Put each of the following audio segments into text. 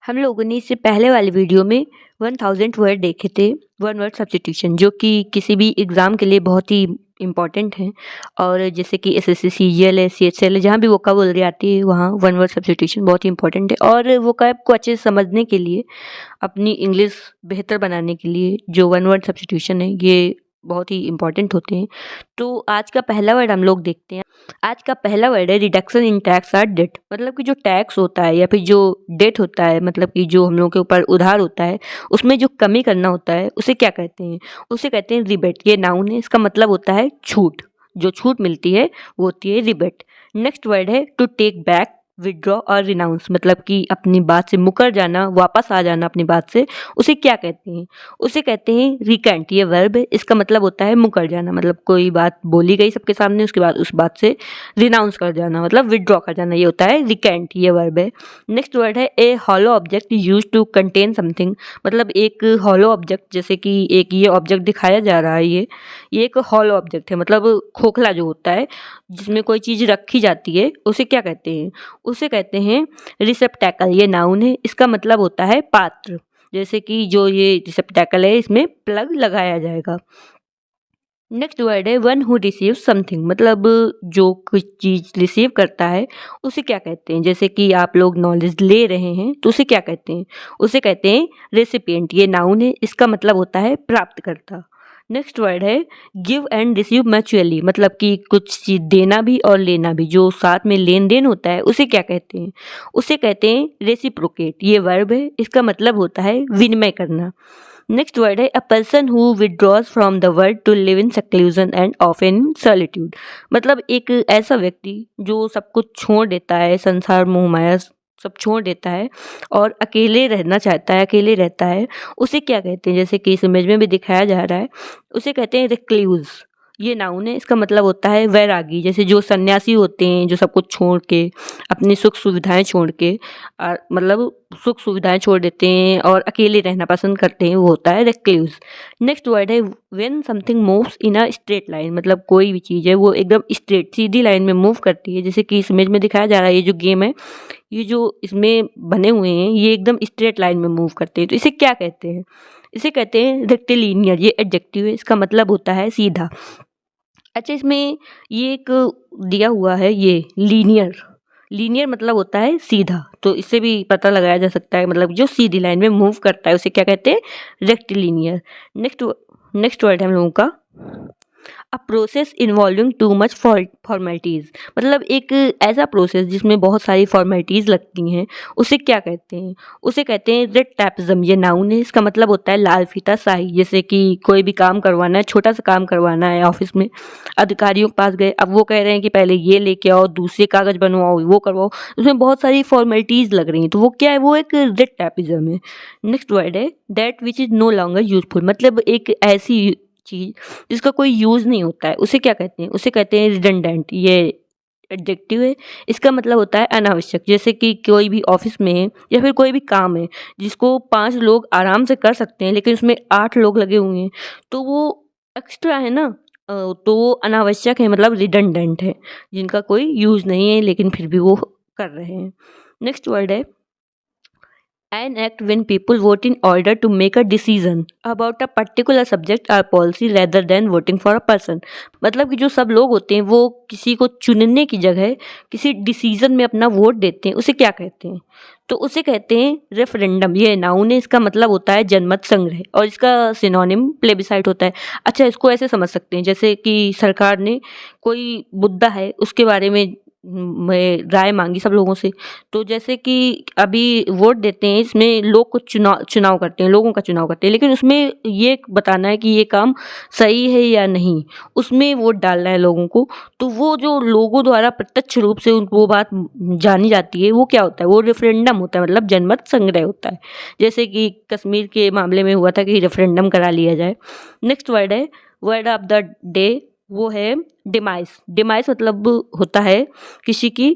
हम लोगों ने इससे पहले वाली वीडियो में 1000 वर्ड देखे थे, वन वर्ड सब्स्टिट्यूशन, जो कि किसी भी एग्ज़ाम के लिए बहुत ही इम्पॉर्टेंट है। और जैसे कि एसएससी, सीजीएल है, सीएचएल है, जहाँ भी वोकाबुलरी आती है वहाँ वन वर्ड सब्स्टिट्यूशन बहुत ही इंपॉर्टेंट है। और वोकैब को अच्छे से समझने के लिए, अपनी इंग्लिश बेहतर बनाने के लिए जो वन वर्ड सब्स्टिट्यूशन है ये बहुत ही इम्पॉर्टेंट होते हैं। तो आज का पहला वर्ड हम लोग देखते हैं। आज का पहला वर्ड है reduction in tax or debt. मतलब कि जो टैक्स होता है या फिर जो डेट होता है, मतलब कि जो हम लोग के ऊपर उधार होता है, उसमें जो कमी करना होता है उसे क्या कहते हैं? उसे कहते हैं रिबेट। ये नाउन है, इसका मतलब होता है छूट। जो छूट मिलती है वो होती है रिबेट। नेक्स्ट वर्ड है टू टेक बैक, विदड्रॉ और रिनाउंस। मतलब कि अपनी बात से मुकर जाना, वापस आ जाना अपनी बात से, उसे क्या कहते हैं? उसे कहते हैं रिकेंट। ये वर्ब है, इसका मतलब होता है मुकर जाना। मतलब कोई बात बोली गई सबके सामने, उसके बाद उस बात से रिनाउंस कर जाना, मतलब विदड्रॉ कर जाना, ये होता है रिकेंट। ये वर्ब है। नेक्स्ट वर्ड है a hollow object use to contain something. मतलब एक हॉलो ऑब्जेक्ट, जैसे कि एक ये ऑब्जेक्ट दिखाया जा रहा है, ये एक हॉलो ऑब्जेक्ट है, मतलब खोखला जो होता है जिसमें कोई चीज़ रखी जाती है, उसे क्या कहते हैं? उसे कहते हैं रिसेप्टैकल। ये नाउन है, इसका मतलब होता है पात्र। जैसे कि जो ये रिसेप्टैकल है, इसमें प्लग लगाया जाएगा। नेक्स्ट वर्ड है वन हु रिसीव समथिंग। मतलब जो कुछ चीज़ रिसीव करता है उसे क्या कहते हैं? जैसे कि आप लोग नॉलेज ले रहे हैं तो उसे क्या कहते हैं? उसे कहते हैं रेसिपिएंट। ये नाउन है, इसका मतलब होता है प्राप्तकर्ता। नेक्स्ट वर्ड है गिव एंड रिसीव म्यूचुअली। मतलब कि कुछ चीज़ देना भी और लेना भी, जो साथ में लेन देन होता है, उसे क्या कहते हैं? उसे कहते हैं रेसिप्रोकेट। ये वर्ब है, इसका मतलब होता है विनिमय करना। नेक्स्ट वर्ड है a person who withdraws from the world to live in seclusion and often in solitude. मतलब एक ऐसा व्यक्ति जो सब कुछ छोड़ देता है, संसार मोह माया सब छोड़ देता है और अकेले रहना चाहता है, अकेले रहता है, उसे क्या कहते हैं? जैसे कि इस इमेज में भी दिखाया जा रहा है, उसे कहते हैं रिक्लूज। ये नाउन है, इसका मतलब होता है वैरागी। जैसे जो सन्यासी होते हैं, जो सब कुछ छोड़ के, अपनी सुख सुविधाएं छोड़ के, मतलब सुख सुविधाएं छोड़ देते हैं और अकेले रहना पसंद करते हैं, वो होता है रिक्लूज। नेक्स्ट वर्ड है when something moves in a straight line. मतलब कोई भी चीज़ है वो एकदम स्ट्रेट सीधी लाइन में मूव करती है। जैसे कि इस इमेज में दिखाया जा रहा है, ये जो गेम है, ये जो इसमें बने हुए हैं, ये एकदम स्ट्रेट लाइन में मूव करते हैं, तो इसे क्या कहते हैं? इसे कहते हैं रेक्टिलिनियर। ये एडजेक्टिव है, इसका मतलब होता है सीधा। अच्छा, इसमें ये एक दिया हुआ है, ये लीनियर। लीनियर मतलब होता है सीधा, तो इससे भी पता लगाया जा सकता है, मतलब जो सीधी लाइन में मूव करता है उसे क्या कहते हैं? रेक्टिलिनियर। नेक्स्ट नेक्स्ट वर्ड है हम लोगों का a process involving too much formalities. मतलब एक ऐसा प्रोसेस जिसमें बहुत सारी फॉर्मेलिटीज़ लगती हैं, उसे क्या कहते हैं? उसे कहते हैं रेड टैपिज्म। ये नाउन है, इसका मतलब होता है लाल फीता शाही। जैसे कि कोई भी काम करवाना है, छोटा सा काम करवाना है ऑफिस में, अधिकारियों के पास गए, अब वो कह रहे हैं कि पहले ये लेके आओ, दूसरे कागज बनवाओ, वो करवाओ, उसमें बहुत सारी फॉर्मेलिटीज़ लग रही हैं, तो वो क्या है? वो एक रेड टैपिज्म है। नेक्स्ट वर्ड है that which is no longer useful. मतलब एक ऐसी चीज़ जिसका कोई यूज़ नहीं होता है, उसे क्या कहते हैं? उसे कहते हैं रिडंडेंट। ये एडजेक्टिव है, इसका मतलब होता है अनावश्यक। जैसे कि कोई भी ऑफिस में है या फिर कोई भी काम है जिसको 5 लोग आराम से कर सकते हैं, लेकिन उसमें 8 लोग लगे हुए हैं, तो वो एक्स्ट्रा है ना, तो वो अनावश्यक है, मतलब रिडंडेंट है, जिनका कोई यूज़ नहीं है लेकिन फिर भी वो कर रहे हैं। नेक्स्ट वर्ड है an act when people vote in order to make a decision about a particular subject or policy rather than voting for a person। मतलब कि जो सब लोग होते हैं वो किसी को चुनने की जगह किसी डिसीजन में अपना वोट देते हैं, उसे क्या कहते हैं? तो उसे कहते हैं रेफरेंडम। ये नाउन है, इसका मतलब होता है जनमत संग्रह और इसका सिनोनिम प्लेबिसाइट होता है। अच्छा, इसको ऐसे समझ सकते हैं, जैसे कि सरकार ने कोई मुद्दा है उसके बारे में में राय मांगी सब लोगों से, तो जैसे कि अभी वोट देते हैं, इसमें लोग कुछ चुनाव चुनाव करते हैं, लोगों का चुनाव करते हैं, लेकिन उसमें ये बताना है कि ये काम सही है या नहीं, उसमें वोट डालना है लोगों को। तो वो जो लोगों द्वारा प्रत्यक्ष रूप से उनको वो बात जानी जाती है, वो क्या होता है? वो रेफरेंडम होता है, मतलब जनमत संग्रह होता है। जैसे कि कश्मीर के मामले में हुआ था कि रेफरेंडम करा लिया जाए। नेक्स्ट वर्ड है वर्ड ऑफ द डे, वो है डिमाइस। डिमाइस मतलब होता है किसी की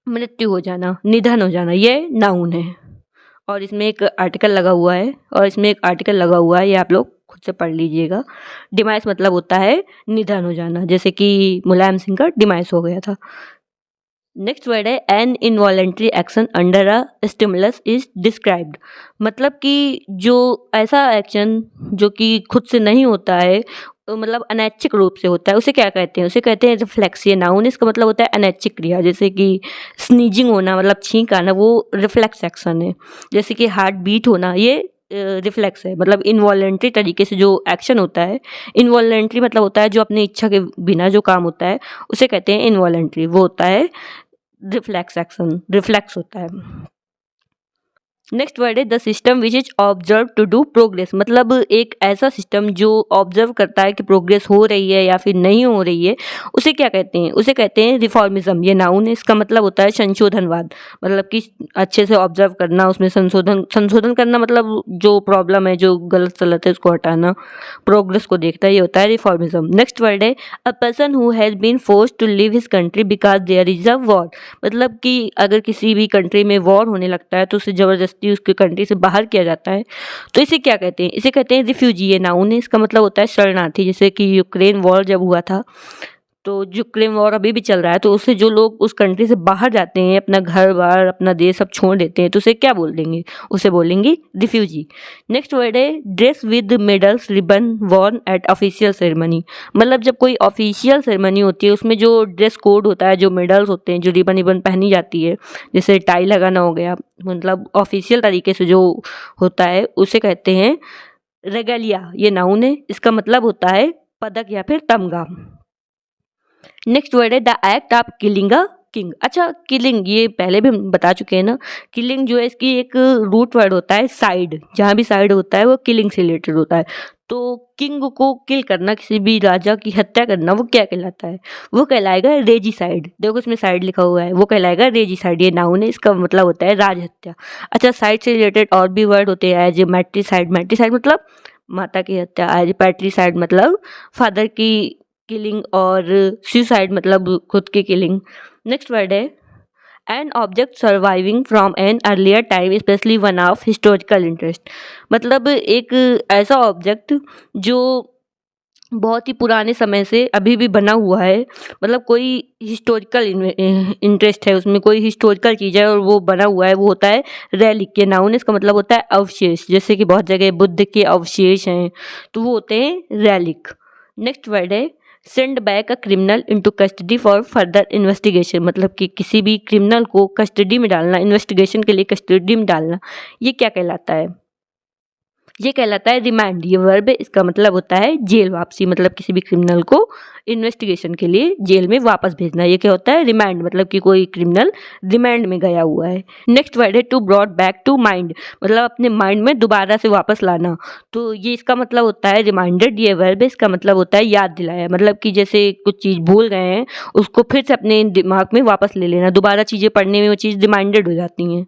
मृत्यु हो जाना, निधन हो जाना, ये नाउन है। और इसमें एक आर्टिकल लगा हुआ है, ये आप लोग खुद से पढ़ लीजिएगा। डिमाइस मतलब होता है निधन हो जाना, जैसे कि मुलायम सिंह का डिमाइस हो गया था। नेक्स्ट वर्ड है an involuntary action under a stimulus is described. मतलब कि जो ऐसा एक्शन जो कि खुद से नहीं होता है, मतलब अनैच्छिक रूप से होता है, उसे क्या कहते हैं? उसे कहते हैं रिफ्लेक्स। ये नाउन, इसका मतलब होता है अनैच्छिक क्रिया। जैसे कि स्नीजिंग होना मतलब छींक आना, वो रिफ्लेक्स एक्शन है। जैसे कि हार्ट बीट होना, ये रिफ्लेक्स है। मतलब इनवॉलेंट्री तरीके से जो एक्शन होता है, इनवॉलेंट्री मतलब होता है जो अपनी इच्छा के बिना जो काम होता है, उसे कहते हैं इनवॉलेंट्री। वो होता है रिफ्लेक्स एक्शन, रिफ्लेक्स होता है। नेक्स्ट वर्ड है the system which is observe to do progress. मतलब एक ऐसा सिस्टम जो ऑब्जर्व करता है कि प्रोग्रेस हो रही है या फिर नहीं हो रही है, उसे क्या कहते हैं? उसे कहते हैं रिफॉर्मिज्म। ये नाउन है, इसका मतलब होता है संशोधनवाद। मतलब कि अच्छे से ऑब्जर्व करना, उसमें संशोधन संशोधन करना, मतलब जो प्रॉब्लम है, जो गलत सलत है, उसको हटाना, प्रोग्रेस को देखता है, ये होता है रिफॉर्मिज्म। नेक्स्ट वर्ड है a person who has been forced to leave his country because there is a war. मतलब कि अगर किसी भी कंट्री में वॉर होने लगता है तो उसे ज़बरदस्ती उसके कंट्री से बाहर किया जाता है, तो इसे क्या कहते हैं? इसे कहते हैं रिफ्यूजी। ये नाउन है, इसका मतलब होता है शरणार्थी। जैसे कि यूक्रेन वॉर जब हुआ था, तो यूक्रेन वॉर अभी भी चल रहा है, तो उससे जो लोग उस कंट्री से बाहर जाते हैं, अपना घर-बार, अपना देश सब छोड़ देते हैं, तो उसे क्या बोल देंगे? उसे बोलेंगे रिफ्यूजी। नेक्स्ट वर्ड है dress with medals ribbon worn at official ceremony. मतलब जब कोई ऑफिशियल सेरेमनी होती है, उसमें जो ड्रेस कोड होता है, जो मेडल्स होते हैं, जो रिबन पहनी जाती है, जैसे टाई लगाना हो गया, मतलब ऑफिशियल तरीके से जो होता है, उसे कहते हैं रेगलिया। ये नाउन है, इसका मतलब होता है पदक या फिर तमगा। नेक्स्ट वर्ड है the act of killing a king. अच्छा, किलिंग ये पहले भी हम बता चुके हैं ना। किलिंग जो है इसकी एक रूट वर्ड होता है साइड। जहाँ भी साइड होता है वो किलिंग से रिलेटेड होता है। तो किंग को किल करना, किसी भी राजा की हत्या करना, वो क्या कहलाता है? वो कहलाएगा रेजिसाइड। देखो इसमें साइड लिखा हुआ है, वो कहलाएगा रेजिसाइड। ये नाउन है, इसका मतलब होता है राज हत्या। अच्छा, साइड से रिलेटेड और भी वर्ड होते हैं एज मैट्रिसाइड। मैट्रिसाइड मतलब माता की हत्या। एज पैट्रिसाइड मतलब फादर की किलिंग। और सुसाइड मतलब खुद की किलिंग। नेक्स्ट वर्ड है an object surviving from an earlier time specially one of historical interest. मतलब एक ऐसा ऑब्जेक्ट जो बहुत ही पुराने समय से अभी भी बना हुआ है, मतलब कोई हिस्टोरिकल इंटरेस्ट है उसमें, कोई हिस्टोरिकल चीज़ है और वो बना हुआ है, वो होता है रेलिक। ये नाउन, इसका मतलब होता है अवशेष। जैसे कि बहुत जगह बुद्ध के अवशेष हैं, तो वो होते हैं रेलिक। नेक्स्ट वर्ड है send back a criminal into custody for further investigation. मतलब कि किसी भी क्रिमिनल को कस्टडी में डालना, इन्वेस्टिगेशन के लिए कस्टडी में डालना, ये क्या कहलाता है? ये कहलाता है रिमांड। ये वर्ब है, इसका मतलब होता है जेल वापसी। मतलब किसी भी क्रिमिनल को इन्वेस्टिगेशन के लिए जेल में वापस भेजना, ये क्या होता है? रिमांड। मतलब कि कोई क्रिमिनल रिमांड में गया हुआ है। नेक्स्ट वर्ड है to brought back to mind. मतलब अपने माइंड में दोबारा से वापस लाना, तो ये इसका मतलब होता है रिमाइंडेड। ये वर्ब है, इसका मतलब होता है याद दिलाया। मतलब कि जैसे कुछ चीज़ भूल गए हैं, उसको फिर से अपने दिमाग में वापस ले लेना, दोबारा चीज़ें पढ़ने में वो चीज़ रिमाइंडेड हो जाती हैं।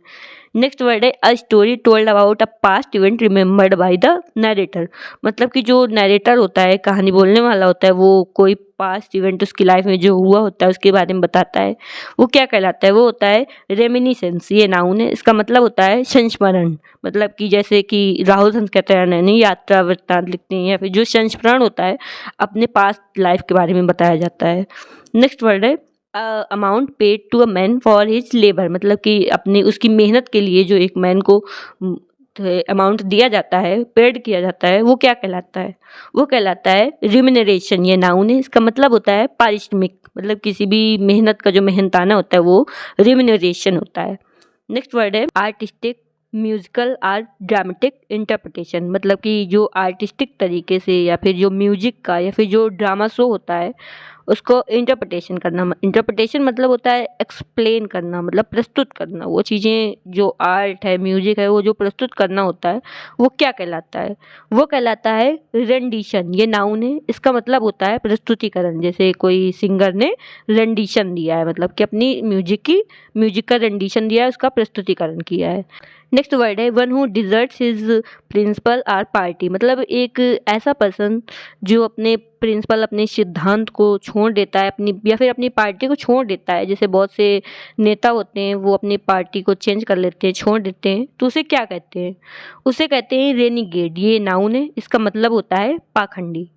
नेक्स्ट वर्ड है a story told about a past event remembered by the narrator. मतलब कि जो नरेटर होता है, कहानी बोलने वाला होता है, वो कोई पास्ट इवेंट उसकी लाइफ में जो हुआ होता है उसके बारे में बताता है, वो क्या कहलाता है? वो होता है रेमिनिसेंस। ये नाउन है, इसका मतलब होता है संस्मरण। मतलब कि जैसे कि राहुल संस्कृत यात्रा वृत्तांत लिखते हैं, या फिर जो संस्मरण होता है अपने पास्ट लाइफ के बारे में बताया जाता है। नेक्स्ट वर्ड है amount paid to a man for his labour. मतलब कि अपनी उसकी मेहनत के लिए जो एक मैन को अमाउंट दिया जाता है, पेड किया जाता है, वो क्या कहलाता है? वो कहलाता है रिम्यूनरेशन। ये नाउन है, इसका मतलब होता है पारिश्रमिक। मतलब किसी भी मेहनत का जो मेहनताना होता है वो रिम्यूनरेशन होता है। नेक्स्ट वर्ड है artistic musical art dramatic interpretation. मतलब कि जो आर्टिस्टिक तरीके से या फिर जो म्यूजिक का या फिर जो ड्रामा शो होता है उसको इंटरप्रिटेशन करना। इंटरप्रिटेशन मतलब होता है एक्सप्लेन करना, मतलब प्रस्तुत करना। वो चीज़ें जो आर्ट है, म्यूजिक है, वो जो प्रस्तुत करना होता है, वो क्या कहलाता है? वो कहलाता है रेंडिशन। ये नाउन है, इसका मतलब होता है प्रस्तुतिकरण। जैसे कोई सिंगर ने रेंडिशन दिया है, मतलब कि अपनी म्यूजिक का रेंडिशन दिया है, उसका प्रस्तुतिकरण किया है। नेक्स्ट वर्ड है one who deserts his principle or party. मतलब एक ऐसा पर्सन जो अपने प्रिंसिपल, अपने सिद्धांत को छोड़ देता है, अपनी या फिर अपनी पार्टी को छोड़ देता है। जैसे बहुत से नेता होते हैं, वो अपनी पार्टी को चेंज कर लेते हैं, छोड़ देते हैं, तो उसे क्या कहते हैं? उसे कहते हैं रेनिगेड। ये नाउन है, इसका मतलब होता है पाखंडी।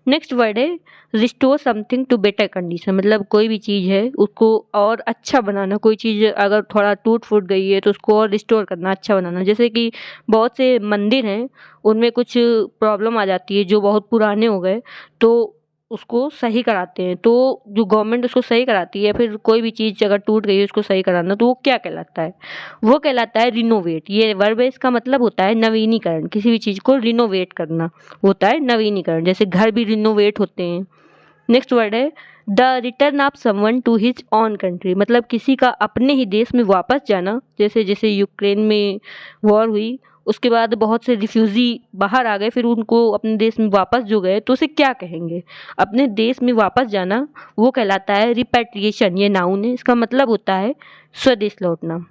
नेक्स्ट वर्ड है restore something to better condition, मतलब कोई भी चीज़ है उसको और अच्छा बनाना। कोई चीज़ अगर थोड़ा टूट फूट गई है तो उसको और रिस्टोर करना, अच्छा बनाना। जैसे कि बहुत से मंदिर हैं, उनमें कुछ प्रॉब्लम आ जाती है जो बहुत पुराने हो गए, तो उसको सही कराते हैं। तो जो गवर्नमेंट उसको सही कराती है, फिर कोई भी चीज़ अगर टूट गई है उसको सही कराना, तो वो क्या कहलाता है? वो कहलाता है रिनोवेट। ये वर्ब है, इसका मतलब होता है नवीनीकरण। किसी भी चीज़ को रिनोवेट करना होता है नवीनीकरण, जैसे घर भी रिनोवेट होते हैं। नेक्स्ट वर्ड है the return of someone to his own country, मतलब किसी का अपने ही देश में वापस जाना। जैसे जैसे यूक्रेन में वॉर हुई, उसके बाद बहुत से रिफ्यूजी बाहर आ गए, फिर उनको अपने देश में वापस जो गए, तो उसे क्या कहेंगे? अपने देश में वापस जाना वो कहलाता है रिपैट्रिएशन। ये नाउन है, इसका मतलब होता है स्वदेश लौटना।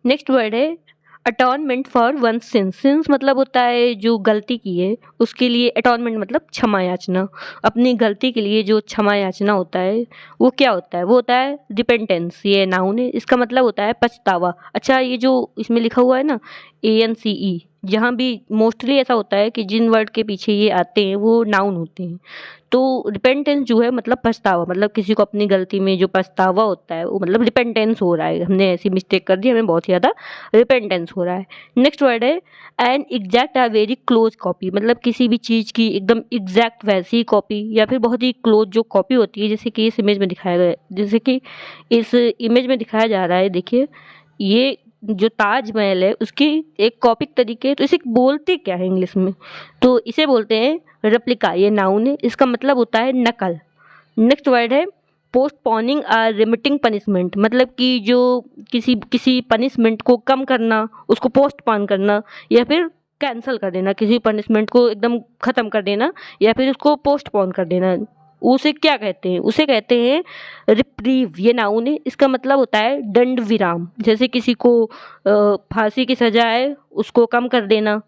नेक्स्ट वर्ड है अटॉनमेंट फॉर वन सिंस। सिंस मतलब होता है जो गलती की है उसके लिए, अटॉनमेंट मतलब क्षमा याचना। अपनी गलती के लिए जो क्षमा याचना होता है वो क्या होता है? वो होता है रिपेंटेंस। ये नाउन है, इसका मतलब होता है पछतावा। अच्छा, ये जो इसमें लिखा हुआ है ना ANCE, जहाँ भी मोस्टली ऐसा होता है कि जिन वर्ड के पीछे ये आते हैं वो नाउन होते हैं। तो रिपेंटेंस जो है मतलब पछतावा, मतलब किसी को अपनी गलती में जो पछतावा होता है वो मतलब रिपेंटेंस हो रहा है, हमने ऐसी मिस्टेक कर दी, हमें बहुत ही ज़्यादा रिपेंटेंस हो रहा है। नेक्स्ट वर्ड है an exact or very close copy, मतलब किसी भी चीज़ की एकदम एग्जैक्ट वैसी कॉपी या फिर बहुत ही क्लोज जो कॉपी होती है, जैसे कि इस इमेज में दिखाया गया है। जैसे कि इस इमेज में दिखाया जा रहा है, देखिए ये जो ताजमहल है उसकी एक कॉपी तरीके, तो इसे बोलते क्या है इंग्लिश में? तो इसे बोलते हैं रेप्लिका। ये नाउन है, इसका मतलब होता है नकल। नेक्स्ट वर्ड है पोस्टपोनिंग और रिमिटिंग पनिशमेंट, मतलब कि जो किसी किसी पनिशमेंट को कम करना, उसको पोस्टपोन करना या फिर कैंसिल कर देना, किसी पनिशमेंट को एकदम ख़त्म कर देना या फिर उसको पोस्टपोन कर देना, उसे क्या कहते हैं? उसे कहते हैं रिप्रीव। ये नाउन है, इसका मतलब होता है दंड विराम। जैसे किसी को फांसी की सजा है उसको कम कर देना,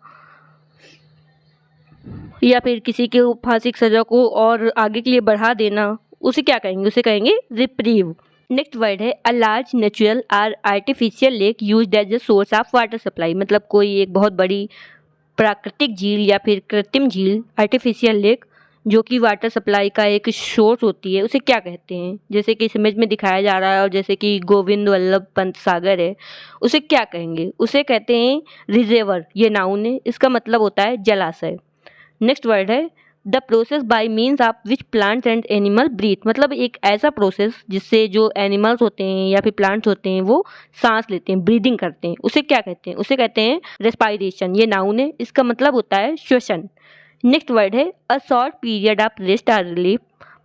या फिर किसी के फांसी की सजा को और आगे के लिए बढ़ा देना, उसे क्या कहेंगे? उसे कहेंगे रिप्रीव। नेक्स्ट वर्ड है अ लार्ज नेचुरल और artificial lake used as a source of water supply, मतलब कोई एक बहुत बड़ी प्राकृतिक झील या फिर कृत्रिम झील, आर्टिफिशियल लेक, जो कि वाटर सप्लाई का एक सोर्स होती है, उसे क्या कहते हैं? जैसे कि इस इमेज में दिखाया जा रहा है, और जैसे कि गोविंद वल्लभ पंत सागर है, उसे क्या कहेंगे? उसे कहते हैं रिजर्वर। ये नाउन है, इसका मतलब होता है जलाशय। नेक्स्ट वर्ड है the process by means of which plants and animal breathe, मतलब एक ऐसा प्रोसेस जिससे जो एनिमल्स होते हैं या फिर प्लांट्स होते हैं वो सांस लेते हैं, ब्रीदिंग करते हैं, उसे क्या कहते हैं? उसे कहते हैं रेस्पायरेशन। ये नाउन है, इसका मतलब होता है श्वसन। नेक्स्ट वर्ड है a short period of rest or relief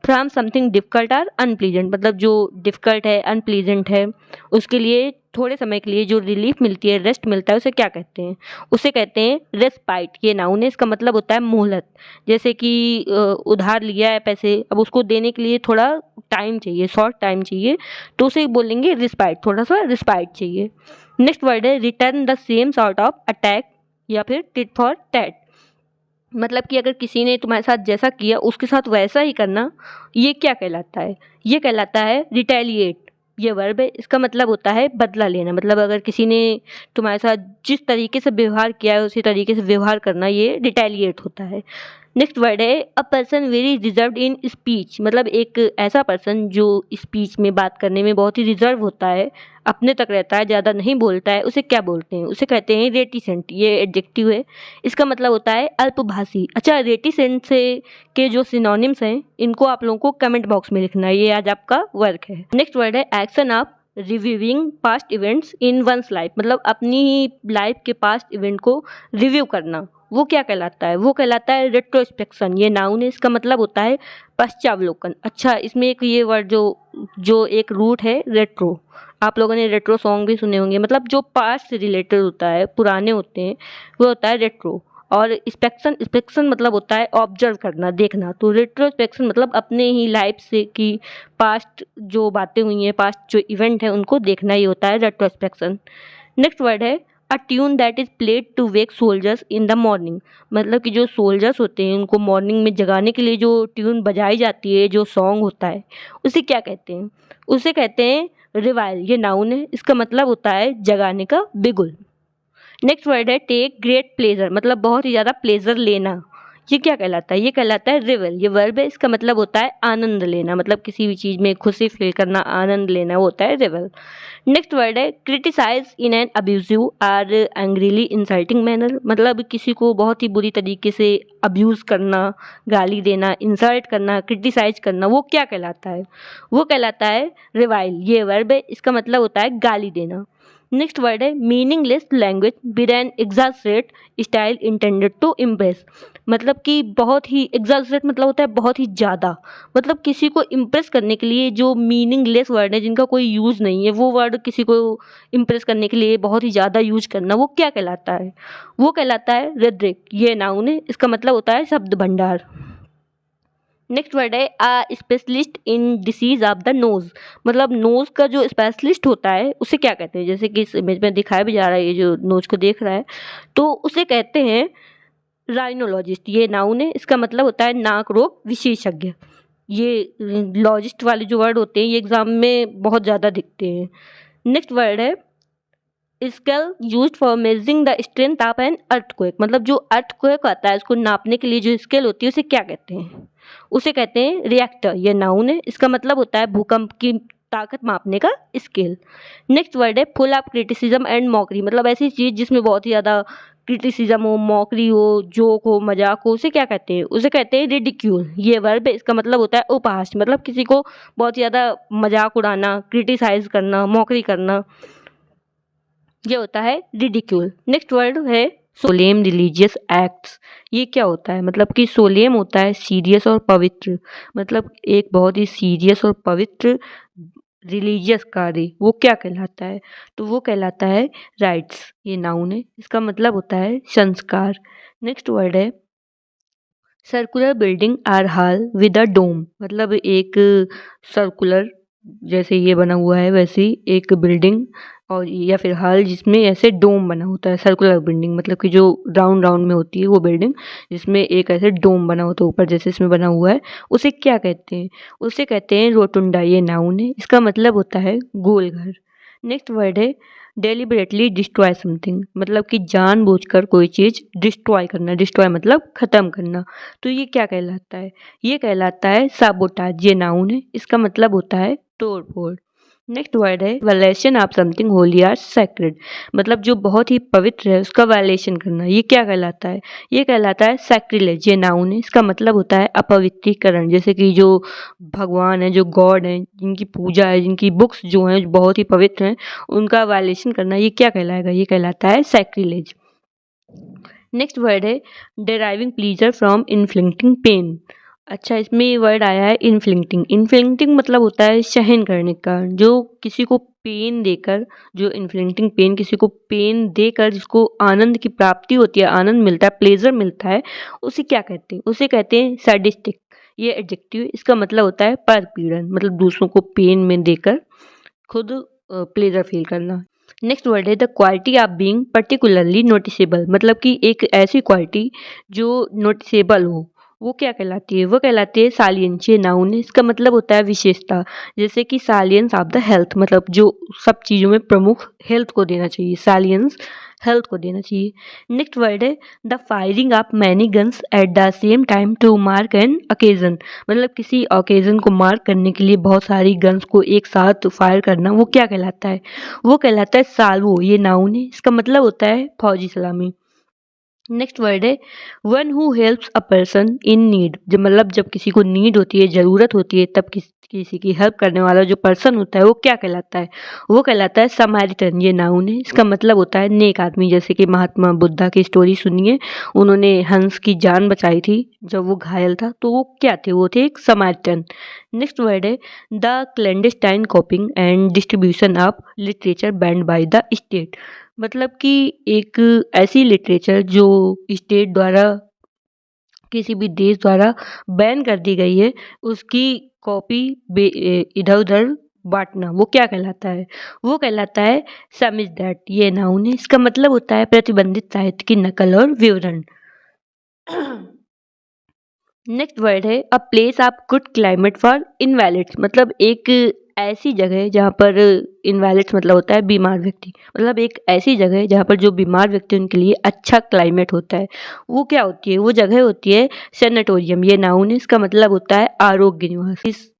from something difficult or unpleasant, मतलब जो डिफिकल्ट है, अनप्लीजेंट है, उसके लिए थोड़े समय के लिए जो रिलीफ मिलती है, रेस्ट मिलता है, उसे क्या कहते हैं? उसे कहते हैं रेस्पाइट। ये नाउन है, इसका मतलब होता है मोहलत। जैसे कि उधार लिया है पैसे, अब उसको देने के लिए थोड़ा टाइम चाहिए, शॉर्ट टाइम चाहिए, तो उसे बोलेंगे रिस्पाइट, थोड़ा सा रिस्पाइट चाहिए। नेक्स्ट वर्ड है return the same sort of attack या फिर टिट फॉर टैट, मतलब कि अगर किसी ने तुम्हारे साथ जैसा किया उसके साथ वैसा ही करना, ये क्या कहलाता है? ये कहलाता है रिटेलिएट। ये वर्ब है, इसका मतलब होता है बदला लेना, मतलब अगर किसी ने तुम्हारे साथ जिस तरीके से व्यवहार किया है उसी तरीके से व्यवहार करना, ये रिटेलिएट होता है। नेक्स्ट वर्ड है a person very reserved in speech, मतलब एक ऐसा पर्सन जो स्पीच में, बात करने में बहुत ही रिजर्व होता है, अपने तक रहता है, ज़्यादा नहीं बोलता है, उसे क्या बोलते हैं? उसे कहते हैं रेटिसेंट। ये एडजेक्टिव है, इसका मतलब होता है अल्पभाषी। अच्छा, रेटिसेंट से के जो सिनोनिम्स हैं इनको आप लोगों को कमेंट बॉक्स में लिखना है, ये आज आपका वर्क है। नेक्स्ट वर्ड है action of reviewing past events in one's life, मतलब अपनी लाइफ के पास्ट इवेंट को रिव्यू करना, वो क्या कहलाता है? वो कहलाता है रेट्रोस्पेक्शन। ये नाउन है, इसका मतलब होता है पश्चावलोकन। अच्छा, इसमें एक ये वर्ड जो एक रूट है रेट्रो, आप लोगों ने रेट्रो सॉन्ग भी सुने होंगे, मतलब जो पास्ट से रिलेटेड होता है, पुराने होते हैं, वो होता है रेट्रो। और स्पेक्शन मतलब होता है ऑब्जर्व करना, देखना। तो रेट्रोस्पेक्शन मतलब अपने ही लाइफ से की पास्ट जो बातें हुई हैं, पास्ट जो इवेंट है उनको देखना, ही होता है रेट्रोस्पेक्शन। नेक्स्ट वर्ड है a tune that is played to wake soldiers in the morning, मतलब कि जो सोल्जर्स होते हैं उनको मॉर्निंग में जगाने के लिए जो ट्यून बजाई जाती है, जो सॉन्ग होता है, उसे क्या कहते हैं? उसे कहते हैं रिवाइल। ये नाउन है, इसका मतलब होता है जगाने का बिगुल। नेक्स्ट वर्ड है टेक ग्रेट प्लेजर, मतलब बहुत ही ज़्यादा प्लेजर लेना, ये क्या कहलाता है? ये कहलाता है रिवेल। ये वर्ब है, इसका मतलब होता है आनंद लेना, मतलब किसी भी चीज़ में खुशी फील करना, आनंद लेना, वो होता है रिवेल। नेक्स्ट वर्ड है क्रिटिसाइज इन एन अब्यूजिव और एंग्रीली इंसल्टिंग मैनर, मतलब किसी को बहुत ही बुरी तरीके से अब्यूज़ करना, गाली देना, इंसल्ट करना, क्रिटिसाइज करना, वो क्या कहलाता है? वो कहलाता है रिवाइल। ये वर्ब है, इसका मतलब होता है गाली देना। नेक्स्ट वर्ड है meaningless language with an exaggerate style intended to impress, मतलब कि बहुत ही एग्जैजरेट मतलब होता है बहुत ही ज़्यादा, मतलब किसी को इम्प्रेस करने के लिए जो मीनिंगलेस वर्ड है, जिनका कोई यूज़ नहीं है, वो वर्ड किसी को इम्प्रेस करने के लिए बहुत ही ज़्यादा यूज करना, वो क्या कहलाता है? वो कहलाता है रेड्रिक। ये नाउन है, इसका मतलब होता है शब्द भंडार। नेक्स्ट वर्ड है specialist in disease of the nose, मतलब नोज का जो स्पेशलिस्ट होता है उसे क्या कहते हैं? जैसे कि इस इमेज में दिखाया भी जा रहा है, ये जो नोज को देख रहा है, तो उसे कहते हैं राइनोलॉजिस्ट। ये नाउन है, इसका मतलब होता है नाक रोग विशेषज्ञ। ये लॉजिस्ट वाले जो वर्ड होते हैं ये एग्जाम में बहुत ज़्यादा दिखते हैं। नेक्स्ट वर्ड है scale used for measuring the strength of an earthquake, मतलब जो अर्थक्वेक आता है उसको नापने के लिए जो स्केल होती है उसे क्या कहते हैं? उसे कहते हैं रिएक्टर। ये नाउन है, इसका मतलब होता है भूकंप की ताकत मापने का स्केल। नेक्स्ट वर्ड है full of criticism and mockery, मतलब ऐसी चीज जिसमें बहुत ही ज्यादा क्रिटिसिज्म हो, मॉकरी हो, जोक हो, मजाक हो, उसे क्या कहते हैं? उसे कहते हैं रिडिक्यूल। ये वर्ब है, इसका मतलब होता है उपहास, मतलब किसी को बहुत ज्यादा मजाक उड़ाना, क्रिटिसाइज करना, मॉकरी करना, ये होता है रिडिक्यूल। नेक्स्ट वर्ड है सोलेम रिलीजियस एक्ट्स। ये क्या होता है? मतलब कि सोलेम होता है सीरियस और पवित्र, मतलब एक बहुत ही सीरियस और पवित्र रिलीजियस कार्य, वो क्या कहलाता है? तो वो कहलाता है राइट्स। ये नाउन है, इसका मतलब होता है संस्कार। नेक्स्ट वर्ड है circular building or hall with a dome, मतलब एक सर्कुलर जैसे ये बना हुआ है वैसे ही एक बिल्डिंग और या फिर हॉल जिसमें ऐसे डोम बना होता है। सर्कुलर बिल्डिंग मतलब कि जो राउंड राउंड में होती है वो बिल्डिंग जिसमें एक ऐसे डोम बना होता है ऊपर जैसे इसमें बना हुआ है, उसे क्या कहते हैं? उसे कहते हैं रोटुंडा। ये नाउन है, इसका मतलब होता है गोल घर। नेक्स्ट वर्ड है डेलिबरेटली डिस्ट्रॉय समथिंग, मतलब कि जानबूझकर कोई चीज़ डिस्ट्रॉय करना। डिस्ट्रॉय मतलब ख़त्म करना। तो ये क्या कहलाता है? ये कहलाता है साबोटाज। ये नाउन है, इसका मतलब होता है तोड़ फोड़। नेक्स्ट वर्ड है violation of something holy or sacred, मतलब जो बहुत ही पवित्र है उसका वायलेशन करना। ये क्या कहलाता है? ये कहलाता है सैक्रिलेज। ये नाउन है, इसका मतलब होता है अपवित्रीकरण। जैसे कि जो भगवान है, जो गॉड है, जिनकी पूजा है, जिनकी बुक्स जो हैं जो बहुत ही पवित्र हैं, उनका वायलेशन करना, ये क्या कहलाएगा? ये कहलाता है सैक्रिलेज। नेक्स्ट वर्ड है deriving pleasure from inflicting pain. अच्छा, इसमें ये वर्ड आया है इन्फ्लिक्टिंग। इन्फ्लिक्टिंग मतलब होता है सहन करने का, जो किसी को पेन देकर, जो इन्फ्लिक्टिंग पेन किसी को पेन देकर जिसको आनंद की प्राप्ति होती है, आनंद मिलता है, प्लेजर मिलता है, उसे क्या कहते हैं? उसे कहते हैं सैडिस्टिक। ये एडजेक्टिव, इसका मतलब होता है परपीड़न, मतलब दूसरों को पेन में देकर खुद प्लेजर फील करना। नेक्स्ट वर्ड है the quality of being particularly noticeable, मतलब कि एक ऐसी क्वालिटी जो नोटिसेबल हो, वो क्या कहलाती है? वो कहलाती है सालियंस। ये नाउन है, इसका मतलब होता है विशेषता। जैसे कि सालियंस ऑफ द हेल्थ, मतलब जो सब चीज़ों में प्रमुख हेल्थ को देना चाहिए, सालियंस हेल्थ को देना चाहिए। नेक्स्ट वर्ड है the firing of many guns at the same time to mark an occasion, मतलब किसी ओकेजन को मार्क करने के लिए बहुत सारी गन्स को एक साथ फायर करना, वो क्या कहलाता है? वो कहलाता है साल्वो। ये नाउन है, इसका मतलब होता है फौजी सलामी। नेक्स्ट वर्ड है one who helps a person in need, जब मतलब जब किसी को नीड होती है, ज़रूरत होती है, तब किसी की हेल्प करने वाला जो पर्सन होता है वो क्या कहलाता है? वो कहलाता है समारिटन। ये नाउन है, इसका मतलब होता है नेक आदमी। जैसे कि महात्मा बुद्धा की स्टोरी सुनिए, उन्होंने हंस की जान बचाई थी जब वो घायल था, तो वो क्या थे? वो थे एक समारिटन। नेक्स्ट वर्ड है the clandestine कॉपिंग and distribution of literature band by the state, मतलब कि एक ऐसी लिटरेचर जो स्टेट द्वारा, किसी भी देश द्वारा बैन कर दी गई है, उसकी कॉपी इधर उधर बांटना, वो क्या कहलाता है? वो कहलाता है समिज दैट। ये नाउन है, इसका मतलब होता है प्रतिबंधित साहित्य की नकल और विवरण। नेक्स्ट वर्ड है a place of good climate for invalids, मतलब एक ऐसी जगह जहाँ पर इनवैलिड मतलब होता है बीमार व्यक्ति, मतलब एक ऐसी जगह जहाँ पर जो बीमार व्यक्ति उनके लिए अच्छा क्लाइमेट होता है। वो क्या होती है? वो जगह होती है सैनाटोरियम। ये नाउन है, इसका मतलब होता है आरोग्य निवास। इस